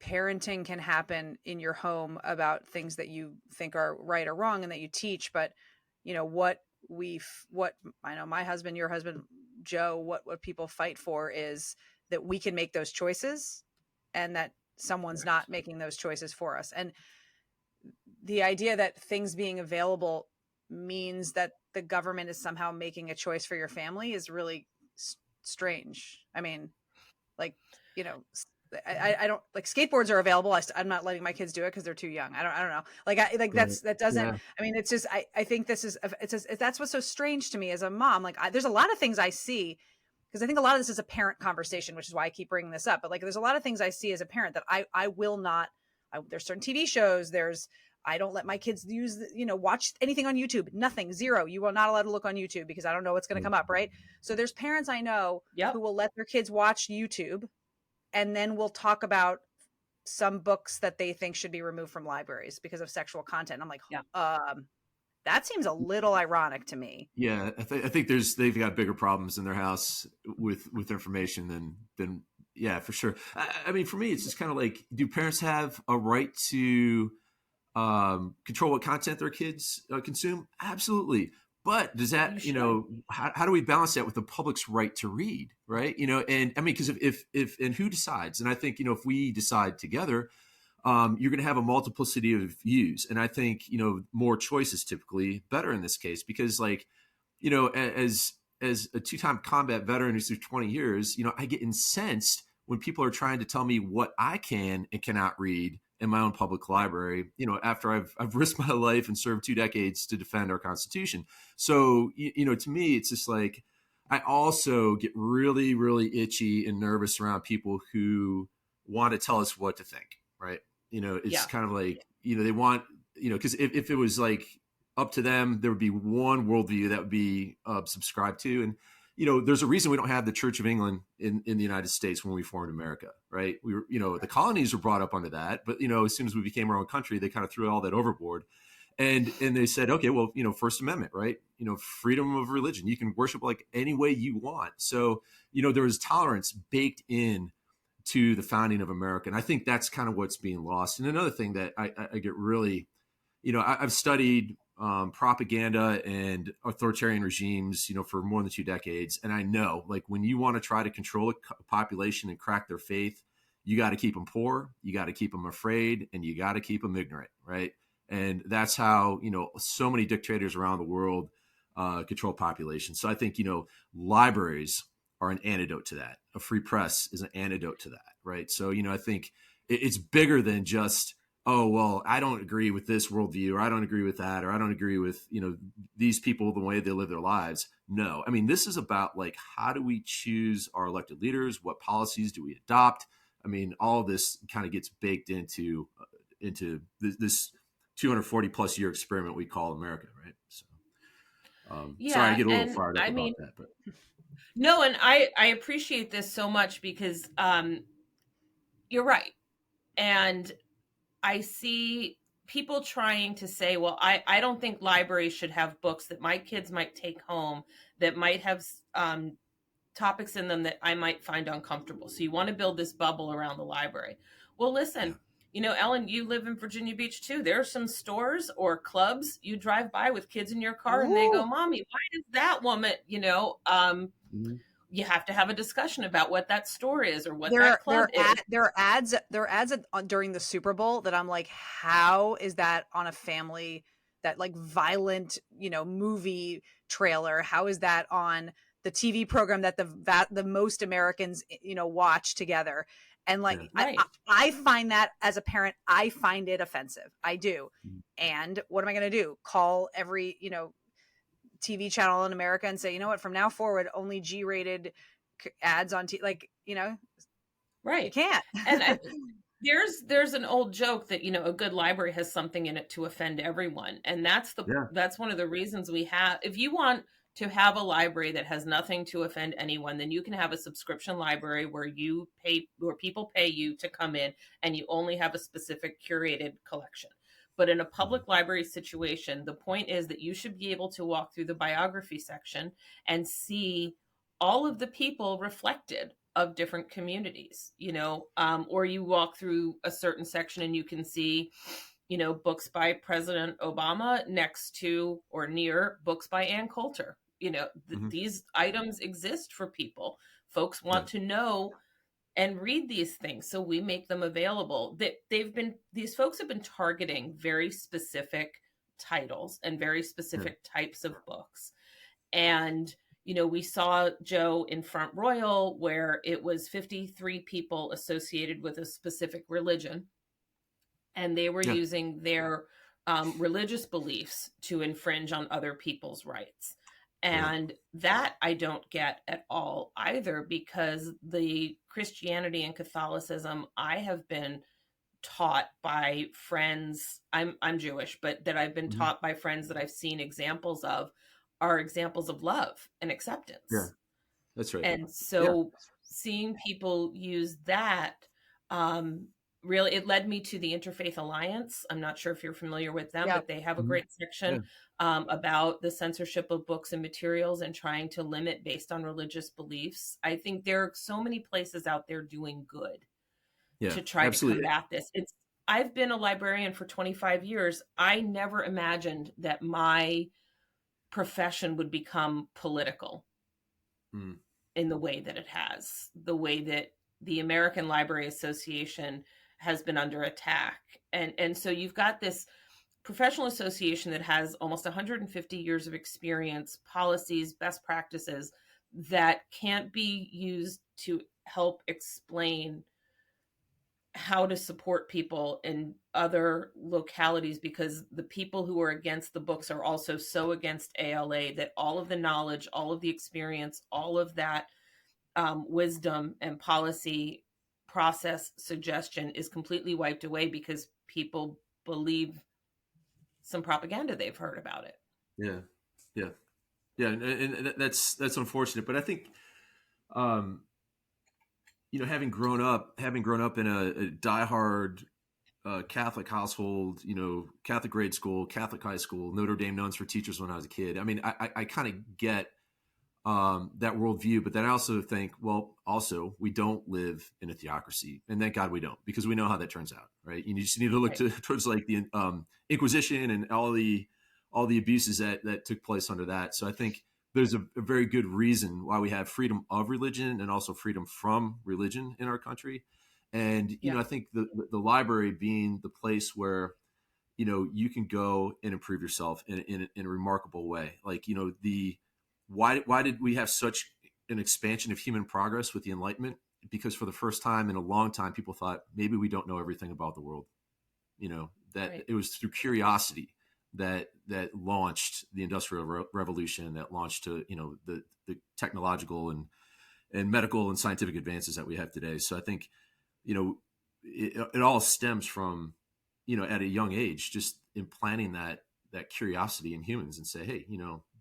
parenting can happen in your home about things that you think are right or wrong and that you teach, but what I know, my husband, your husband, Joe, what people fight for is that we can make those choices and that someone's not making those choices for us. And the idea that things being available means that the government is somehow making a choice for your family is really strange. I mean, like, I don't like, skateboards are available. I'm not letting my kids do it because they're too young. I don't know. That doesn't, I mean, it's just, I think this is, that's what's so strange to me as a mom. Like there's a lot of things I see, because I think a lot of this is a parent conversation, which is why I keep bringing this up. But like, there's a lot of things I see as a parent that I will not, there's certain TV shows, I don't let my kids watch anything on YouTube. Nothing, zero. You are not allowed to look on YouTube because I don't know what's going to come up. Right. So there's parents I know who will let their kids watch YouTube, and then we'll talk about some books that they think should be removed from libraries because of sexual content. I'm like, that seems a little ironic to me. Yeah. I think they've got bigger problems in their house with information than yeah, for sure. I mean, for me, it's just kind of like, do parents have a right to control what content their kids consume? Absolutely. But does that, how do we balance that with the public's right to read? Right. And I mean, because if and who decides? And I think, if we decide together, you're going to have a multiplicity of views. And I think, more choice is typically better in this case, because like, as a two-time combat veteran who's through 20 years, I get incensed when people are trying to tell me what I can and cannot read in my own public library, after I've risked my life and served 2 decades to defend our Constitution. So, to me, it's just like, I also get really, really itchy and nervous around people who want to tell us what to think, right? It's Yeah. kind of like, they want, because if it was like up to them, there would be one worldview that would be subscribed to. And, there's a reason we don't have the Church of England in the United States when we formed America, right? We were, the colonies were brought up under that, but, as soon as we became our own country, they kind of threw all that overboard. And they said, okay, well, First Amendment, right? Freedom of religion. You can worship like any way you want. So, there was tolerance baked in to the founding of America. And I think that's kind of what's being lost. And another thing that I get really, I've studied propaganda and authoritarian regimes, for more than 2 decades. And I know, like, when you want to try to control a population and crack their faith, you got to keep them poor, you got to keep them afraid, and you got to keep them ignorant, right? And that's how, so many dictators around the world control populations. So I think, libraries are an antidote to that. A free press is an antidote to that, right? So, I think it's bigger than just, oh, well, I don't agree with this worldview, or I don't agree with that, or I don't agree with, these people, the way they live their lives. No, I mean, this is about, like, how do we choose our elected leaders? What policies do we adopt? I mean, all of this kind of gets baked into this 240 plus year experiment we call America, right? So, sorry, I get a little fired up about that, but no, and I appreciate this so much because you're right, and I see people trying to say, well, I don't think libraries should have books that my kids might take home that might have topics in them that I might find uncomfortable. So you want to build this bubble around the library. Well, listen, Ellen, you live in Virginia Beach too. There are some stores or clubs you drive by with kids in your car and they go, Mommy, why is that woman, you have to have a discussion about what that store is or what that club is. There are ads during the Super Bowl that I'm like, how is that on a family, that like violent, movie trailer? How is that on the TV program that the most Americans, watch together? And like, right. I find that as a parent, I find it offensive. I do. And what am I going to do? Call every, TV channel in America and say, what, from now forward, only G-rated ads on TV, right. You can't. And there's an old joke that, a good library has something in it to offend everyone. And that's one of the reasons we have, if you want to have a library that has nothing to offend anyone, then you can have a subscription library where people pay you to come in and you only have a specific curated collection. But in a public library situation, the point is that you should be able to walk through the biography section and see all of the people reflected of different communities, or you walk through a certain section and you can see, books by President Obama next to or near books by Ann Coulter. These items exist for people. Folks want to know and read these things, so we make them available. These folks have been targeting very specific titles and very specific types of books. And, we saw, Joe, in Front Royal, where it was 53 people associated with a specific religion, and they were using their religious beliefs to infringe on other people's rights. And that I don't get at all either, because the Christianity and Catholicism I have been taught by friends, I'm Jewish, but that I've been taught by friends that I've seen examples of are examples of love and acceptance. Yeah, that's right. And so seeing people use that, really, it led me to the Interfaith Alliance. I'm not sure if you're familiar with them, but they have a great section about the censorship of books and materials and trying to limit based on religious beliefs. I think there are so many places out there doing good to try to combat this. I've been a librarian for 25 years. I never imagined that my profession would become political in the way that it has, the way that the American Library Association has been under attack. And so you've got this professional association that has almost 150 years of experience, policies, best practices that can't be used to help explain how to support people in other localities, because the people who are against the books are also so against ALA that all of the knowledge, all of the experience, all of that wisdom and policy process suggestion is completely wiped away because people believe some propaganda they've heard about it. Yeah, yeah, yeah, and that's unfortunate. But I think, having grown up in a diehard Catholic household, Catholic grade school, Catholic high school, Notre Dame nuns for teachers when I was a kid. I mean, I kind of get that worldview, but then I also think, well, also we don't live in a theocracy, and thank God we don't, because we know how that turns out, right? You just need to look towards like the Inquisition and all the abuses that took place under that. So I think there's a very good reason why we have freedom of religion and also freedom from religion in our country. And I think the library being the place where you can go and improve yourself in a remarkable way. Like why did we have such an expansion of human progress with the Enlightenment? Because for the first time in a long time, people thought maybe we don't know everything about the world. That it was through curiosity that launched the Industrial Revolution, that launched to the technological and medical and scientific advances that we have today. So I think it all stems from at a young age just implanting that curiosity in humans and say, hey,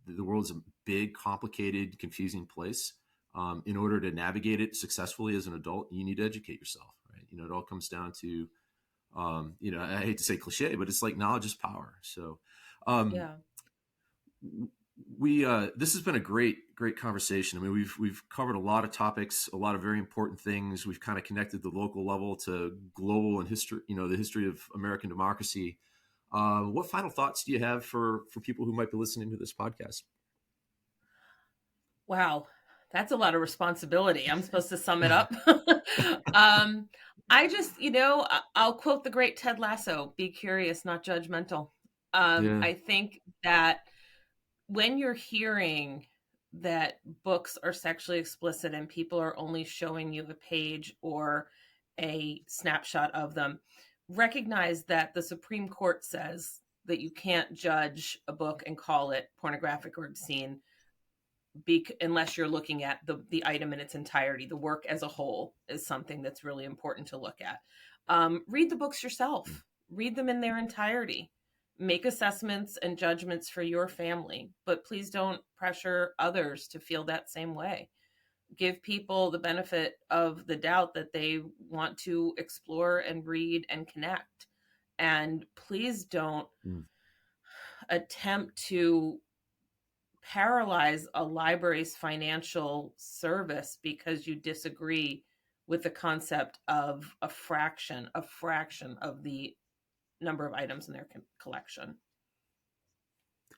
the world's a big, complicated, confusing place. In order to navigate it successfully as an adult, you need to educate yourself, right? It all comes down to I hate to say cliche, but it's like knowledge is power. So, this has been a great conversation. I mean, we've covered a lot of topics, a lot of very important things. We've kind of connected the local level to global and history, the history of American democracy. What final thoughts do you have for people who might be listening to this podcast? Wow, that's a lot of responsibility. I'm supposed to sum it up. I just, I'll quote the great Ted Lasso: "Be curious, not judgmental." I think that when you're hearing that books are sexually explicit and people are only showing you a page or a snapshot of them, recognize that the Supreme Court says that you can't judge a book and call it pornographic or obscene unless you're looking at the item in its entirety. The work as a whole is something that's really important to look at. Read the books yourself. Read them in their entirety. Make assessments and judgments for your family, but please don't pressure others to feel that same way. Give people the benefit of the doubt that they want to explore and read and connect. And please don't attempt to paralyze a library's financial service because you disagree with the concept of a fraction of the number of items in their collection.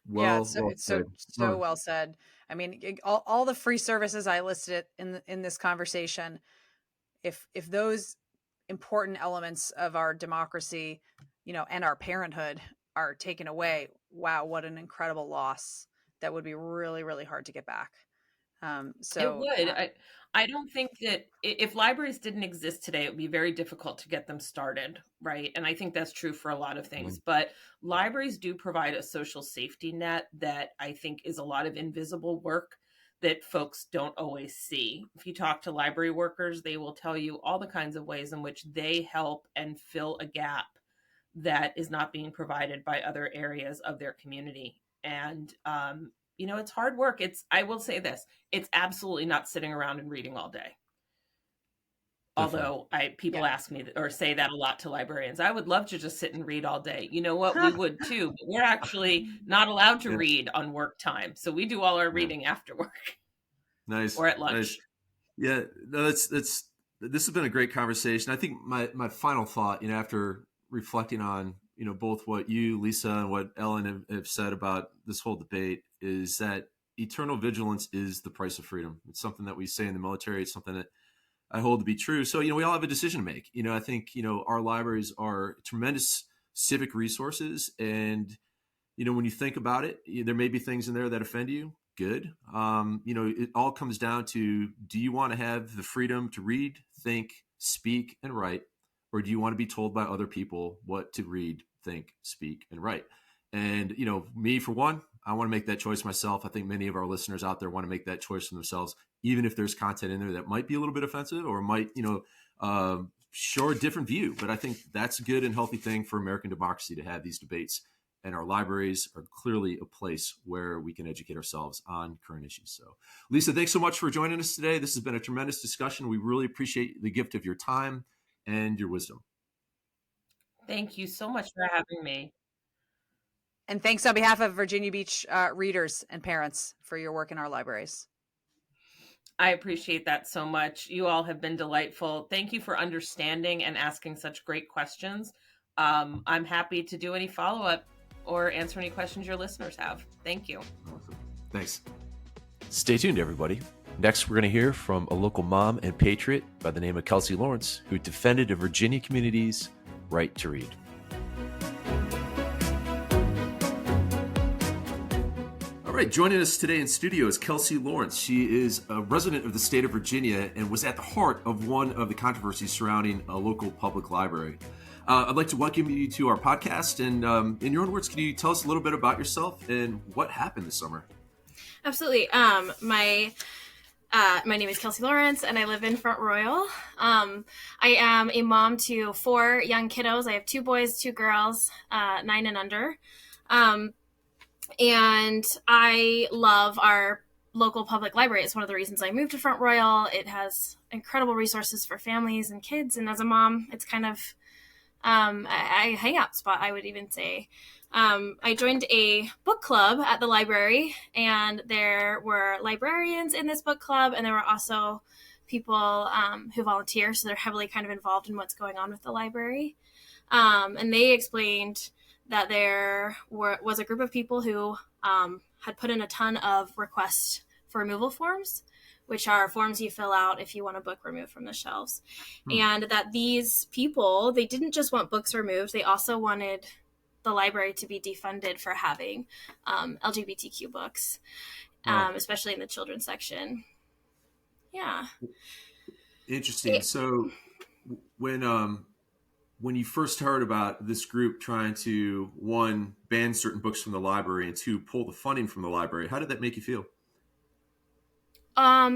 Well said. I mean, all the free services I listed in this conversation, if those important elements of our democracy, and our parenthood are taken away, wow, what an incredible loss. That would be really, really hard to get back. It would. I don't think that if libraries didn't exist today, it would be very difficult to get them started, right? And I think that's true for a lot of things. But libraries do provide a social safety net that I think is a lot of invisible work that folks don't always see. If you talk to library workers, they will tell you all the kinds of ways in which they help and fill a gap that is not being provided by other areas of their community. And, it's hard work. I will say this, it's absolutely not sitting around and reading all day. Definitely. Although people ask me or say that a lot to librarians. I would love to just sit and read all day. You know what? We would too, but we're actually not allowed to read on work time. So we do all our reading after work. Nice. Or at lunch. Nice. Yeah, no, this has been a great conversation. I think my final thought, after reflecting on, both what you, Lisa, and what Ellen have said about this whole debate, is that eternal vigilance is the price of freedom. It's something that we say in the military. It's something that I hold to be true. So, we all have a decision to make. I think, our libraries are tremendous civic resources. And, when you think about it, there may be things in there that offend you. Good. It all comes down to, do you want to have the freedom to read, think, speak, and write or do you want to be told by other people what to read, think, speak, and write? And, me for one, I want to make that choice myself. I think many of our listeners out there want to make that choice for themselves, even if there's content in there that might be a little bit offensive or might, show a different view. But I think that's a good and healthy thing for American democracy, to have these debates. And our libraries are clearly a place where we can educate ourselves on current issues. So, Lisa, thanks so much for joining us today. This has been a tremendous discussion. We really appreciate the gift of your time and your wisdom. Thank you so much for having me. And thanks on behalf of Virginia Beach readers and parents for your work in our libraries. I appreciate that so much. You all have been delightful. Thank you for understanding and asking such great questions. I'm happy to do any follow-up or answer any questions your listeners have. Thank you. Awesome. Thanks. Stay tuned, everybody. Next, we're going to hear from a local mom and patriot by the name of Kelsey Lawrence, who defended a Virginia community's right to read. All right, joining us today in studio is Kelsey Lawrence. She is a resident of the state of Virginia and was at the heart of one of the controversies surrounding a local public library. I'd like to welcome you to our podcast. And in your own words, can you tell us a little bit about yourself and what happened this summer? Absolutely. My name is Kelsey Lawrence, and I live in Front Royal. I am a mom to 4 young kiddos. I have 2 boys, 2 girls, 9 and under. And I love our local public library. It's one of the reasons I moved to Front Royal. It has incredible resources for families and kids. And as a mom, it's kind of a hangout spot, I would even say. I joined a book club at the library, and there were librarians in this book club, and there were also people who volunteer, so they're heavily kind of involved in what's going on with the library. And they explained that there was a group of people who had put in a ton of requests for removal forms, which are forms you fill out if you want a book removed from the shelves. And that these people, they didn't just want books removed, they also wanted the library to be defunded for having LGBTQ books, especially in the children's section. Yeah. Interesting. So when you first heard about this group trying to, 1, ban certain books from the library, and 2, pull the funding from the library, how did that make you feel?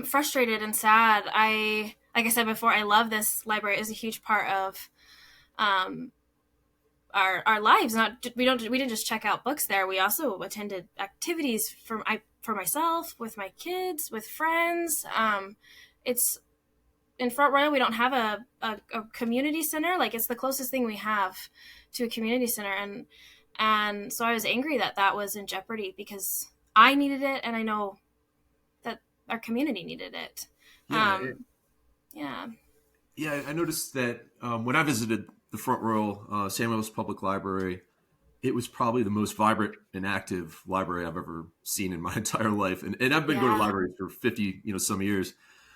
Frustrated and sad. Like I said before, I love this library. It's a huge part of our lives. We didn't just check out books there. We also attended activities for myself, with my kids, with friends. It's in Front Royal, we don't have a community center. Like, it's the closest thing we have to a community center. And so I was angry that was in jeopardy, because I needed it, and I know that our community needed it. Yeah, I noticed that when I visited the Front Royal Samuel's Public Library, it was probably the most vibrant and active library I've ever seen in my entire life. And I've been going to libraries for 50, some years.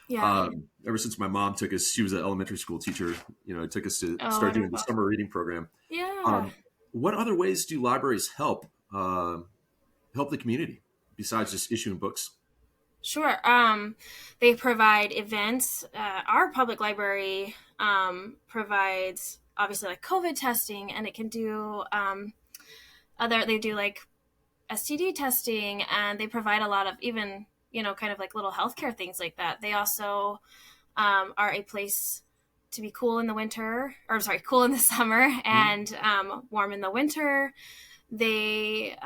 Yeah. Ever since my mom took us, she was an elementary school teacher, took us to start doing the summer reading program. Yeah. What other ways do libraries help the community besides just issuing books? Sure. They provide events. Our public library provides, obviously, like COVID testing, and it can do they do like STD testing, and they provide a lot of even, kind of like little healthcare things like that. They also are a place to be cool in the winter, cool in the summer, and warm in the winter. They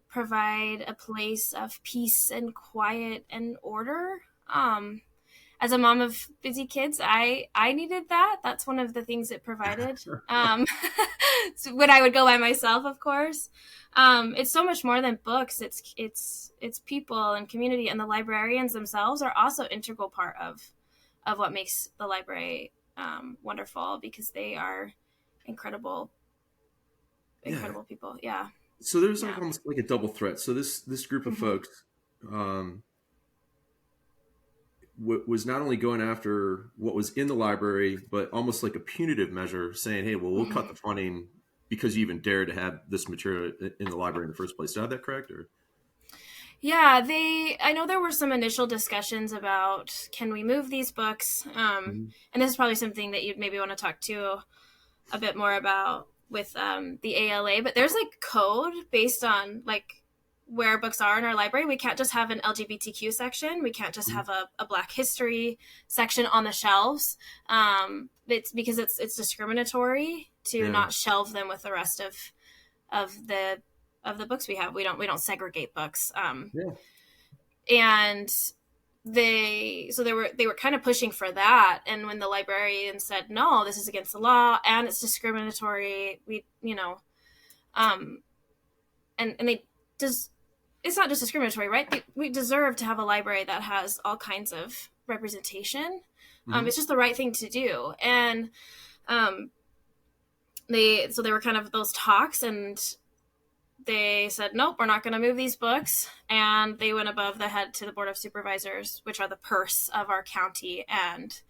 provide a place of peace and quiet and order. As a mom of busy kids, I needed that. That's one of the things it provided. So when I would go by myself, of course. It's so much more than books. It's people and community, and the librarians themselves are also integral part of what makes the library wonderful, because they are incredible people. Yeah. So there's almost like a double threat. So this group of folks was not only going after what was in the library, but almost like a punitive measure, saying, hey, well, we'll cut the funding because you even dared to have this material in the library in the first place. Did I have that correct? Or? Yeah, I know there were some initial discussions about, can we move these books? And this is probably something that you'd maybe want to talk to a bit more about with the ALA, but there's like code based on like where books are in our library. We can't just have an LGBTQ section. We can't just have a Black history section on the shelves. It's because it's discriminatory to not shelve them with the rest of the books we have. We don't segregate books. And they were kind of pushing for that. And when the librarian said, no, this is against the law and it's discriminatory, it's not just discriminatory, right? We deserve to have a library that has all kinds of representation. It's just the right thing to do. And they were kind of those talks, and they said, nope, we're not going to move these books. And they went above the head to the Board of Supervisors, which are the purse of our county, and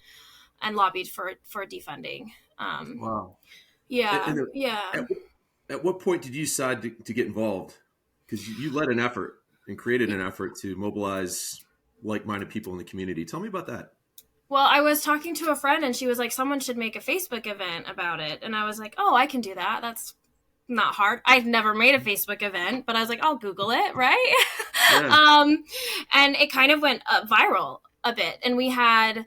lobbied for defunding. Wow. Yeah. At what point did you decide to get involved? Because you led an effort and created an effort to mobilize like-minded people in the community. Tell me about that. Well, I was talking to a friend, and she was like, someone should make a Facebook event about it. And I was like, oh, I can do that. That's not hard. I've never made a Facebook event, but I was like, I'll Google it, right? Yeah. And it kind of went viral a bit. And we had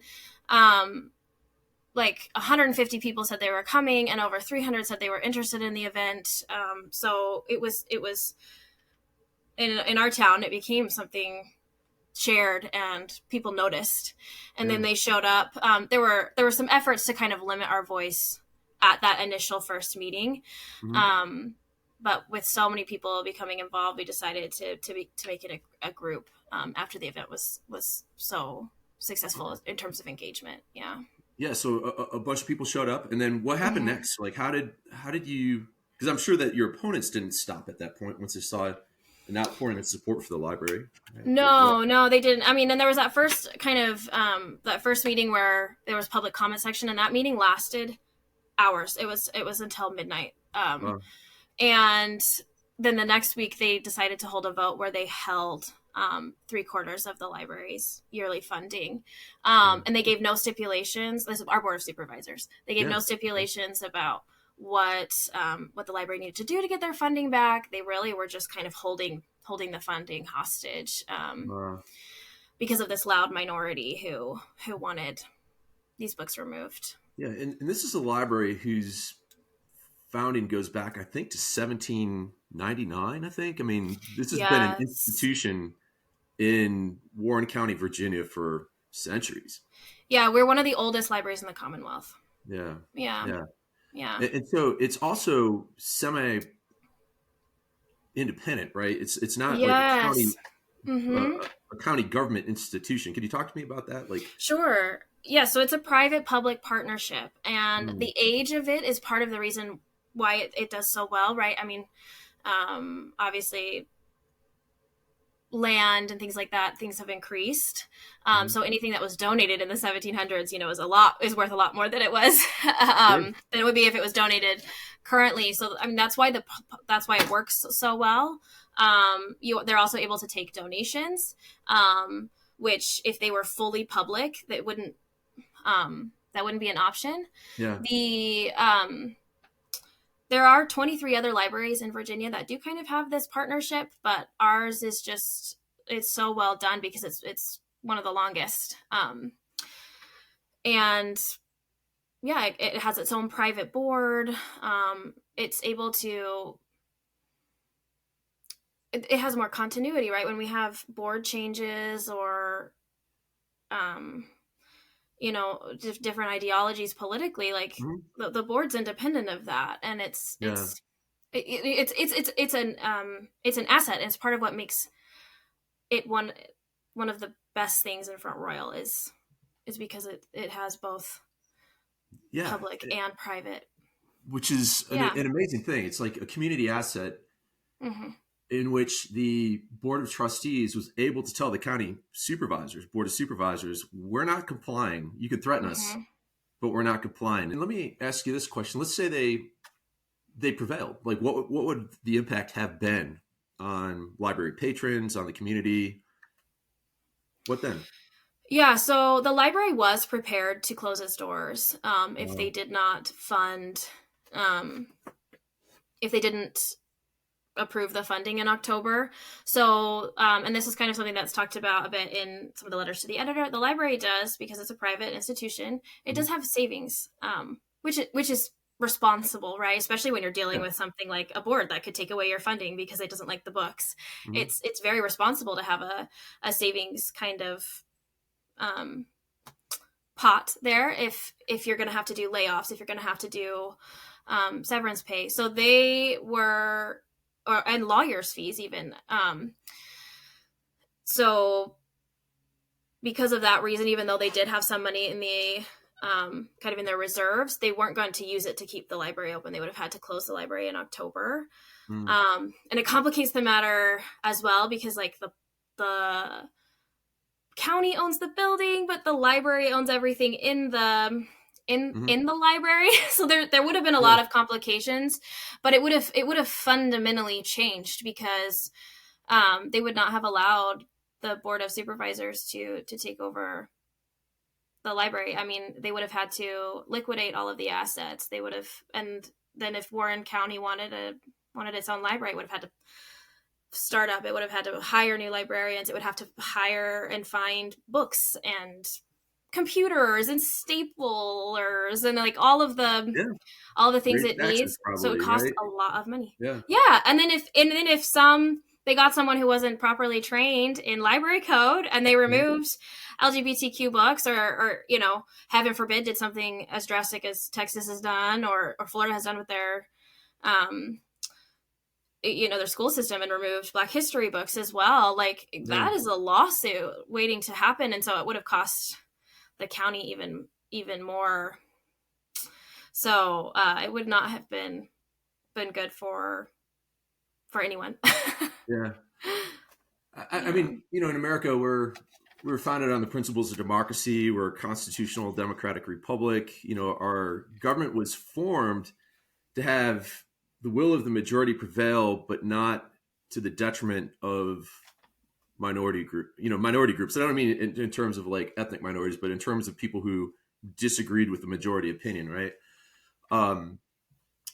like 150 people said they were coming, and over 300 said they were interested in the event. So it was in our town, it became something shared and people noticed. And then they showed up. There were some efforts to kind of limit our voice at that initial first meeting. But with so many people becoming involved, we decided to make it a group after the event was so successful in terms of engagement. Yeah. So a bunch of people showed up, and then what happened next? Like, how did you, because I'm sure that your opponents didn't stop at that point once they saw an outpouring of support for the library. No, they didn't. I mean, and there was that first kind of that first meeting where there was public comment section, and that meeting lasted hours. It was until midnight. Wow. And then the next week they decided to hold a vote where they held 3/4 of the library's yearly funding. And they gave no stipulations. This is our Board of Supervisors. They gave no stipulations about what the library needed to do to get their funding back. They really were just kind of holding the funding hostage because of this loud minority who wanted these books removed. Yeah, and this is a library whose founding goes back, I think, to 1799, I think. I mean, this has been an institution in Warren County, Virginia for centuries. Yeah, we're one of the oldest libraries in the Commonwealth. Yeah. Yeah. And so it's also semi-independent, right? It's not like a county government institution. Could you talk to me about that? Sure. Yeah, so it's a private-public partnership, and the age of it is part of the reason why it does so well, right? I mean, obviously, land and things like that, things have increased. So anything that was donated in the 1700s, is worth a lot more than it was than it would be if it was donated currently. So I mean, that's why it works so well. They're also able to take donations, which if they were fully public, that wouldn't be an option. Yeah. There are 23 other libraries in Virginia that do kind of have this partnership, but ours is just, it's so well done because it's one of the longest. And yeah, it has its own private board. It's able to, it has more continuity, right? When we have board changes or, different ideologies politically, the board's independent of that, and it's an asset. It's part of what makes it one of the best things in Front Royal is because it has both public and private, which is an amazing thing. It's like a community asset. In which the Board of Trustees was able to tell the county Board of Supervisors, we're not complying. You can threaten us, but we're not complying. And let me ask you this question. Let's say they prevailed. Like, what would the impact have been on library patrons, on the community? What then? Yeah, so the library was prepared to close its doors if they did not fund if they didn't approve the funding in October. So, and this is kind of something that's talked about a bit in some of the letters to the editor. The library does, because it's a private institution, it does have savings, which is responsible, right? Especially when you're dealing with something like a board that could take away your funding because it doesn't like the books. It's very responsible to have a savings kind of pot there if you're going to have to do layoffs, if you're going to have to do severance pay. So they were, and lawyers' fees even. So because of that reason, even though they did have some money in the kind of in their reserves, they weren't going to use it to keep the library open. They would have had to close the library in October. And it complicates the matter as well, because like the county owns the building, but the library owns everything in the library. So there would have been a lot of complications, but it would have fundamentally changed, because they would not have allowed the Board of Supervisors to take over the library. I mean, they would have had to liquidate all of the assets. They would have, and then if Warren County wanted its own library, it would have had to start up. It would have had to hire new librarians. It would have to hire and find books and computers and staplers and like all of the things it needs. Probably, so it costs a lot of money. Yeah. And then if they got someone who wasn't properly trained in library code and they removed LGBTQ books, or you know, heaven forbid, did something as drastic as Texas has done or Florida has done with their their school system, and removed Black history books as well, like that is a lawsuit waiting to happen. And so it would have cost the county even more. So it would not have been good for anyone. I mean, you know, in America, we're founded on the principles of democracy. We're a constitutional democratic republic. You know, our government was formed to have the will of the majority prevail, but not to the detriment of minority groups. I don't mean in terms of like ethnic minorities, but in terms of people who disagreed with the majority opinion, right?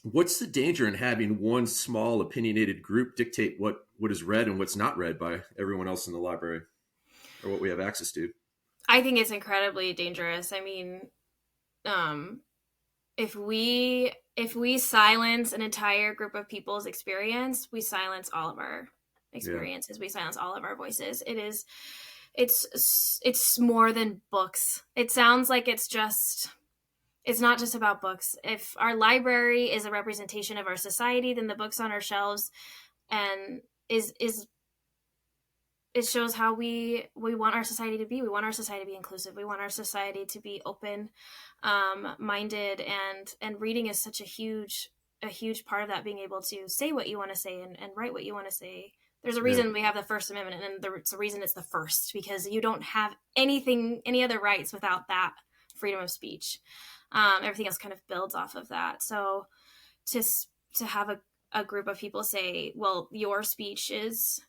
What's the danger in having one small opinionated group dictate what is read and what's not read by everyone else in the library, or what we have access to? I think it's incredibly dangerous. I mean, if we silence an entire group of people's experience, we silence all of our experiences. We silence all of our voices. It's more than books. It sounds like it's not just about books. If our library is a representation of our society, then the books on our shelves and it shows how we want our society to be. We want our society to be inclusive. We want our society to be open minded, and reading is such a huge part of that, being able to say what you want to say and write what you want to say. There's a reason we have the First Amendment, and it's a reason it's the first, because you don't have any other rights without that freedom of speech. Everything else kind of builds off of that. So to have a group of people say, well, your speech is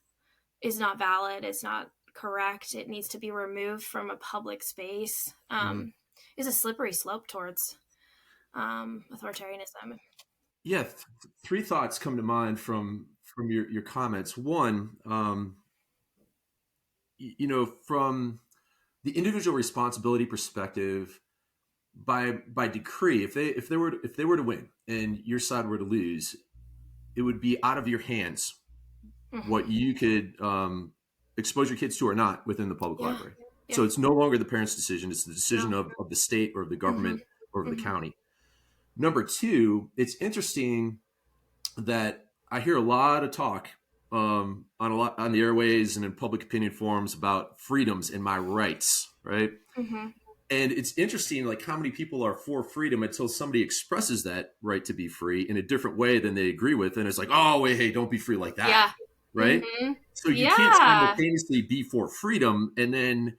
not valid, it's not correct, it needs to be removed from a public space, is a slippery slope towards authoritarianism. Yeah, three thoughts come to mind from your comments. One, from the individual responsibility perspective, by decree, if they were to win and your side were to lose, it would be out of your hands what you could expose your kids to or not within the public library. Yeah. So it's no longer the parent's decision. It's the decision of the state or of the government or of the county. Number two, it's interesting that I hear a lot of talk on the airways and in public opinion forums about freedoms and my rights, right? And it's interesting, like, how many people are for freedom until somebody expresses that right to be free in a different way than they agree with. And it's like, oh, wait, hey, don't be free like that. Yeah. Right? So you can't simultaneously be for freedom and then,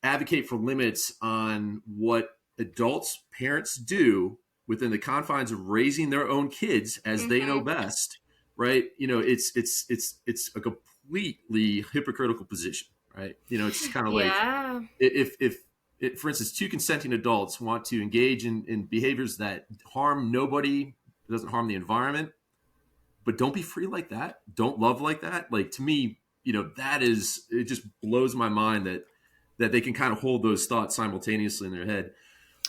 advocate for limits on what adults, parents do within the confines of raising their own kids as they know best. Right? It's a completely hypocritical position. Right. It's kind of like if for instance, two consenting adults want to engage in behaviors that harm nobody, doesn't harm the environment, but don't be free like that. Don't love like that. Like, to me, it just blows my mind that they can kind of hold those thoughts simultaneously in their head.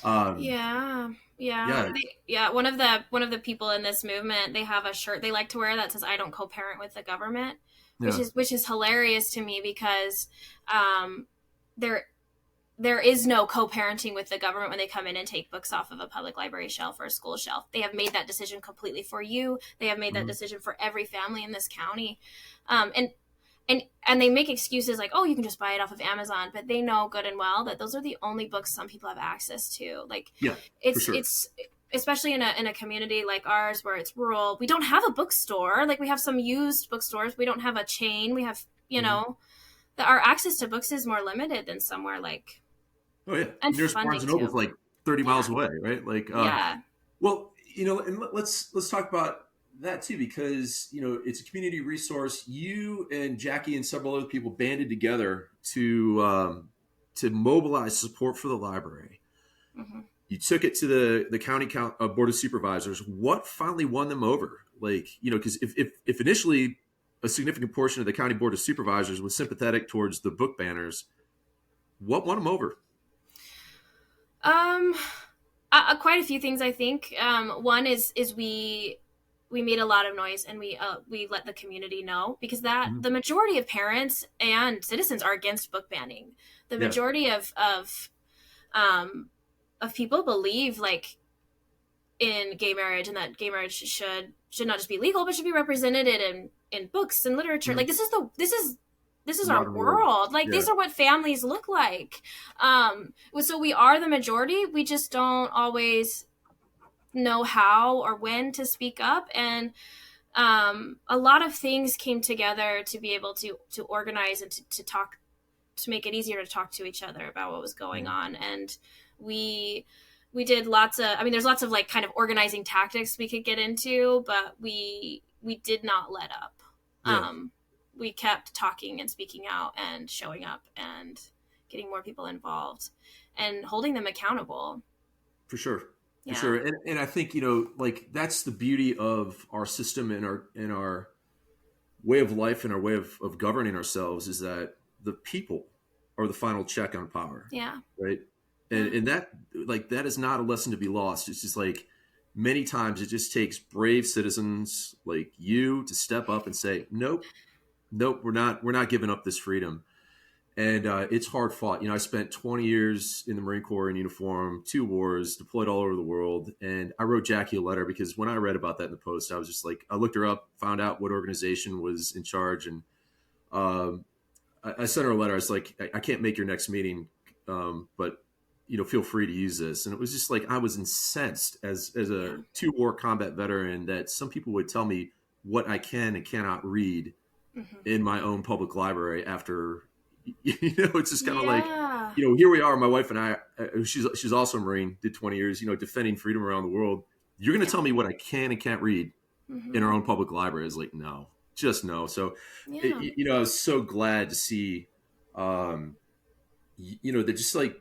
Yeah. One of the people in this movement, they have a shirt they like to wear that says, "I don't co-parent with the government," which is hilarious to me, because there is no co-parenting with the government when they come in and take books off of a public library shelf or a school shelf. They have made that decision completely for you. They have made that decision for every family in this county. And they make excuses like, oh, you can just buy it off of Amazon, but they know good and well that those are the only books some people have access to. Like, it's especially in a community like ours where it's rural. We don't have a bookstore. Like, we have some used bookstores. We don't have a chain. We have, our access to books is more limited than somewhere like. Oh yeah, and there's Barnes and Noble like 30 miles away, right? Like, well, and let's talk about that too, because it's a community resource. You and Jackie and several other people banded together to mobilize support for the library. Mm-hmm. You took it to the county board of supervisors. What finally won them over? Like, because if initially a significant portion of the county board of supervisors was sympathetic towards the book banners, what won them over? Quite a few things, I think. One is we made a lot of noise, and we let the community know, because the majority of parents and citizens are against book banning. The majority of people believe like in gay marriage, and that gay marriage should not just be legal, but should be represented in books and literature. Like, this is our world. Like, these are what families look like. So we are the majority. We just don't always know how or when to speak up. And a lot of things came together to be able to organize and to talk, to make it easier to talk to each other about what was going on. And we did lots of, there's lots of like kind of organizing tactics we could get into, but we did not let up. We kept talking and speaking out and showing up and getting more people involved and holding them accountable. For sure. For sure. And I think, like, that's the beauty of our system and our way of life and our way of governing ourselves, is that the people are the final check on power. Yeah. Right. And that, like, that is not a lesson to be lost. It's just like, many times it just takes brave citizens like you to step up and say, nope, we're not giving up this freedom. And it's hard fought. I spent 20 years in the Marine Corps in uniform, 2 wars, deployed all over the world. And I wrote Jackie a letter, because when I read about that in the Post, I was just like, I looked her up, found out what organization was in charge. And I sent her a letter. I was like, I can't make your next meeting, but feel free to use this. And it was just like, I was incensed as a 2-war combat veteran that some people would tell me what I can and cannot read in my own public library after, it's just kind of like, here we are, my wife and I, she's also a Marine, did 20 years, defending freedom around the world. You're going to tell me what I can and can't read in our own public library. Is like, no, just no. So, I was so glad to see, that just like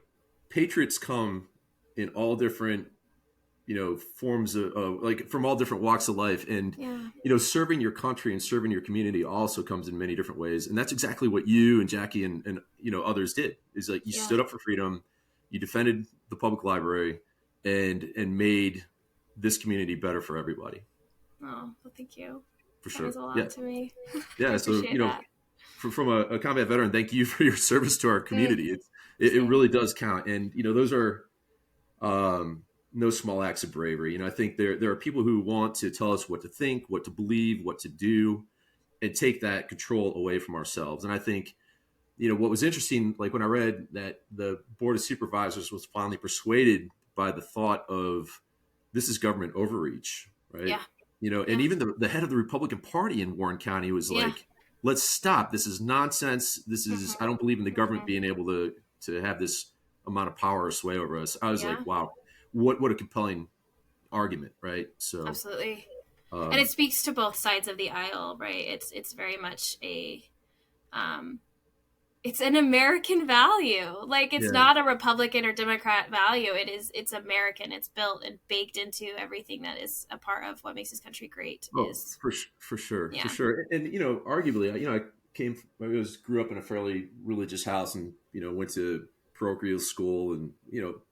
patriots come in all different, forms of like from all different walks of life. And, serving your country and serving your community also comes in many different ways. And that's exactly what you and Jackie and others did, is like, you stood up for freedom, you defended the public library, and made this community better for everybody. Oh, well, thank you. For sure. That means a lot to me. Yeah. So, from a combat veteran, thank you for your service to our community. It really does count. And, those are no small acts of bravery. I think there are people who want to tell us what to think, what to believe, what to do, and take that control away from ourselves. And I think, what was interesting, like when I read that the Board of Supervisors was finally persuaded by the thought of, this is government overreach, right? Yeah. And even the head of the Republican Party in Warren County was like, let's stop. This is nonsense. This is, I don't believe in the government being able to have this amount of power or sway over us. I was like, wow, what a compelling argument, right? So absolutely. And it speaks to both sides of the aisle, right? It's very much it's an American value. Like, it's not a Republican or Democrat value. It's American. It's built and baked into everything that is a part of what makes this country great. For sure. And, arguably, I grew up in a fairly religious house and, went to parochial school and,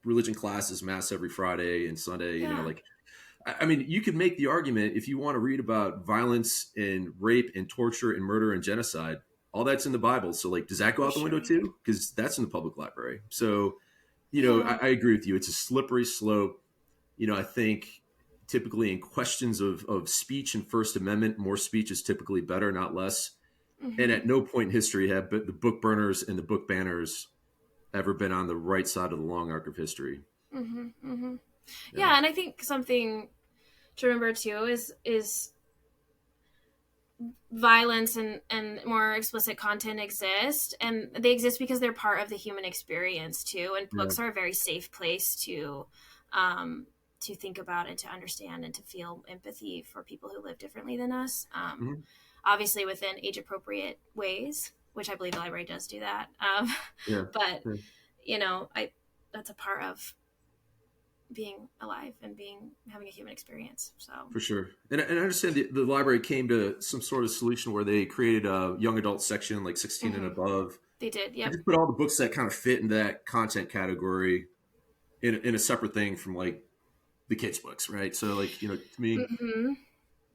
religion classes, mass every Friday and Sunday, you could make the argument if you want to read about violence and rape and torture and murder and genocide, all that's in the Bible. So does that go out the window too? Because that's in the public library. So, I agree with you. It's a slippery slope. I think typically in questions of speech and First Amendment, more speech is typically better, not less. Mm-hmm. And at no point in history have the book burners and the book banners ever been on the right side of the long arc of history. Mm-hmm, mm-hmm. Yeah. And I think something to remember too is violence and more explicit content exist, and they exist because they're part of the human experience too. And books are a very safe place to think about and to understand and to feel empathy for people who live differently than us. Obviously within age appropriate ways, which I believe the library does do that. But that's a part of being alive and having a human experience. So for sure. And I understand the library came to some sort of solution where they created a young adult section, like 16 and above. They did. Yeah. Just put all the books that kind of fit in that content category in a separate thing from the kids books. Right. So to me,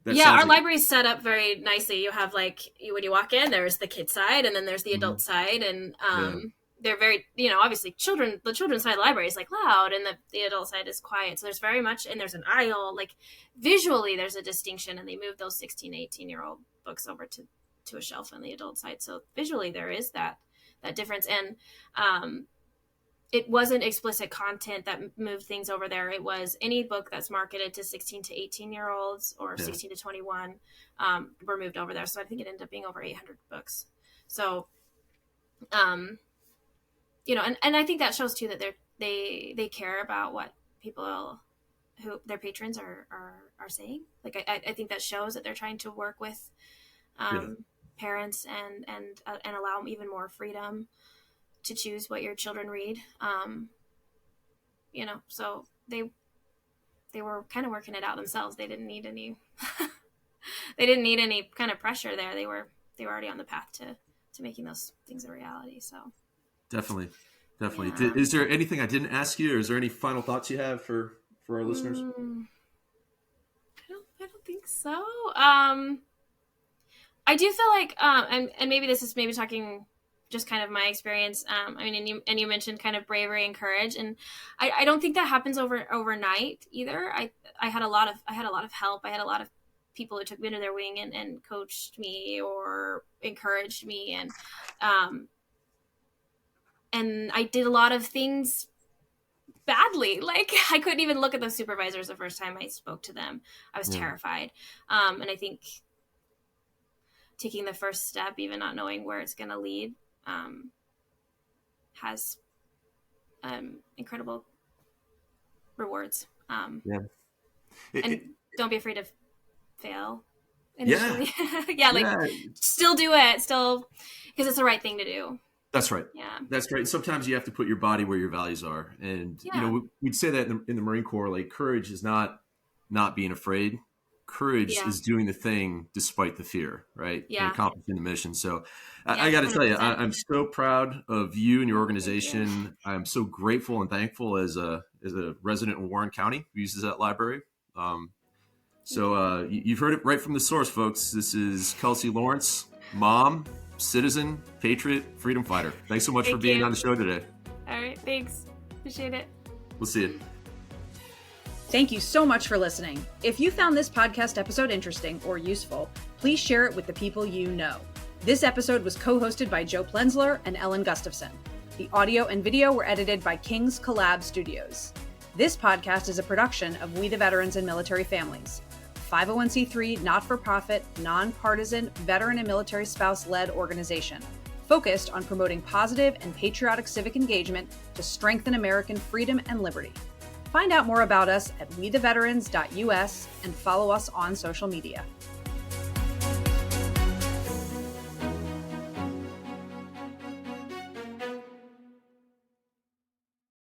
our library is set up very nicely. You have when you walk in, there's the kid side and then there's the adult side. And, they're very, obviously the children's side of the library is loud and the adult side is quiet. So there's very much, and there's an aisle, visually there's a distinction, and they moved those 16, 18-year-old books over to a shelf on the adult side. So visually there is that difference. And it wasn't explicit content that moved things over there. It was any book that's marketed to 16 to 18-year-olds or 16 to 21 were moved over there. So I think it ended up being over 800 books. So, and I think that shows too that they care about what people who their patrons are saying. I think that shows that they're trying to work with parents and allow them even more freedom to choose what your children read. So they were kind of working it out themselves. They didn't need any kind of pressure there. They were already on the path to making those things a reality. So Definitely. Yeah. Is there anything I didn't ask you, or is there any final thoughts you have for our listeners? I don't think so. I do feel like, and maybe this is maybe talking just kind of my experience. And you mentioned kind of bravery and courage, and I don't think that happens overnight either. I had a lot of help. I had a lot of people who took me under their wing and coached me or encouraged me, and I did a lot of things badly. I couldn't even look at the supervisors the first time I spoke to them. I was terrified. And I think taking the first step, even not knowing where it's going to lead, has incredible rewards. And don't be afraid to fail initially. Still do it, because it's the right thing to do. That's right. Yeah. That's right. Sometimes you have to put your body where your values are. And, we'd say that in the Marine Corps, courage is not being afraid. Courage is doing the thing despite the fear, right? Yeah. And accomplishing the mission. So I got to tell you, I'm so proud of you and your organization. I'm so grateful and thankful as a resident in Warren County who uses that library. You've heard it right from the source, folks. This is Kelsey Lawrence, mom, citizen, patriot, freedom fighter. Thanks so much for being on the show today. All right. Thanks. Appreciate it. We'll see you. Thank you so much for listening. If you found this podcast episode interesting or useful, please share it with the people you know. This episode was co-hosted by Joe Plensler and Ellen Gustafson. The audio and video were edited by King's Collab Studios. This podcast is a production of We the Veterans and Military Families, 501c3, not-for-profit, nonpartisan, veteran and military spouse-led organization focused on promoting positive and patriotic civic engagement to strengthen American freedom and liberty. Find out more about us at wetheveterans.us and follow us on social media.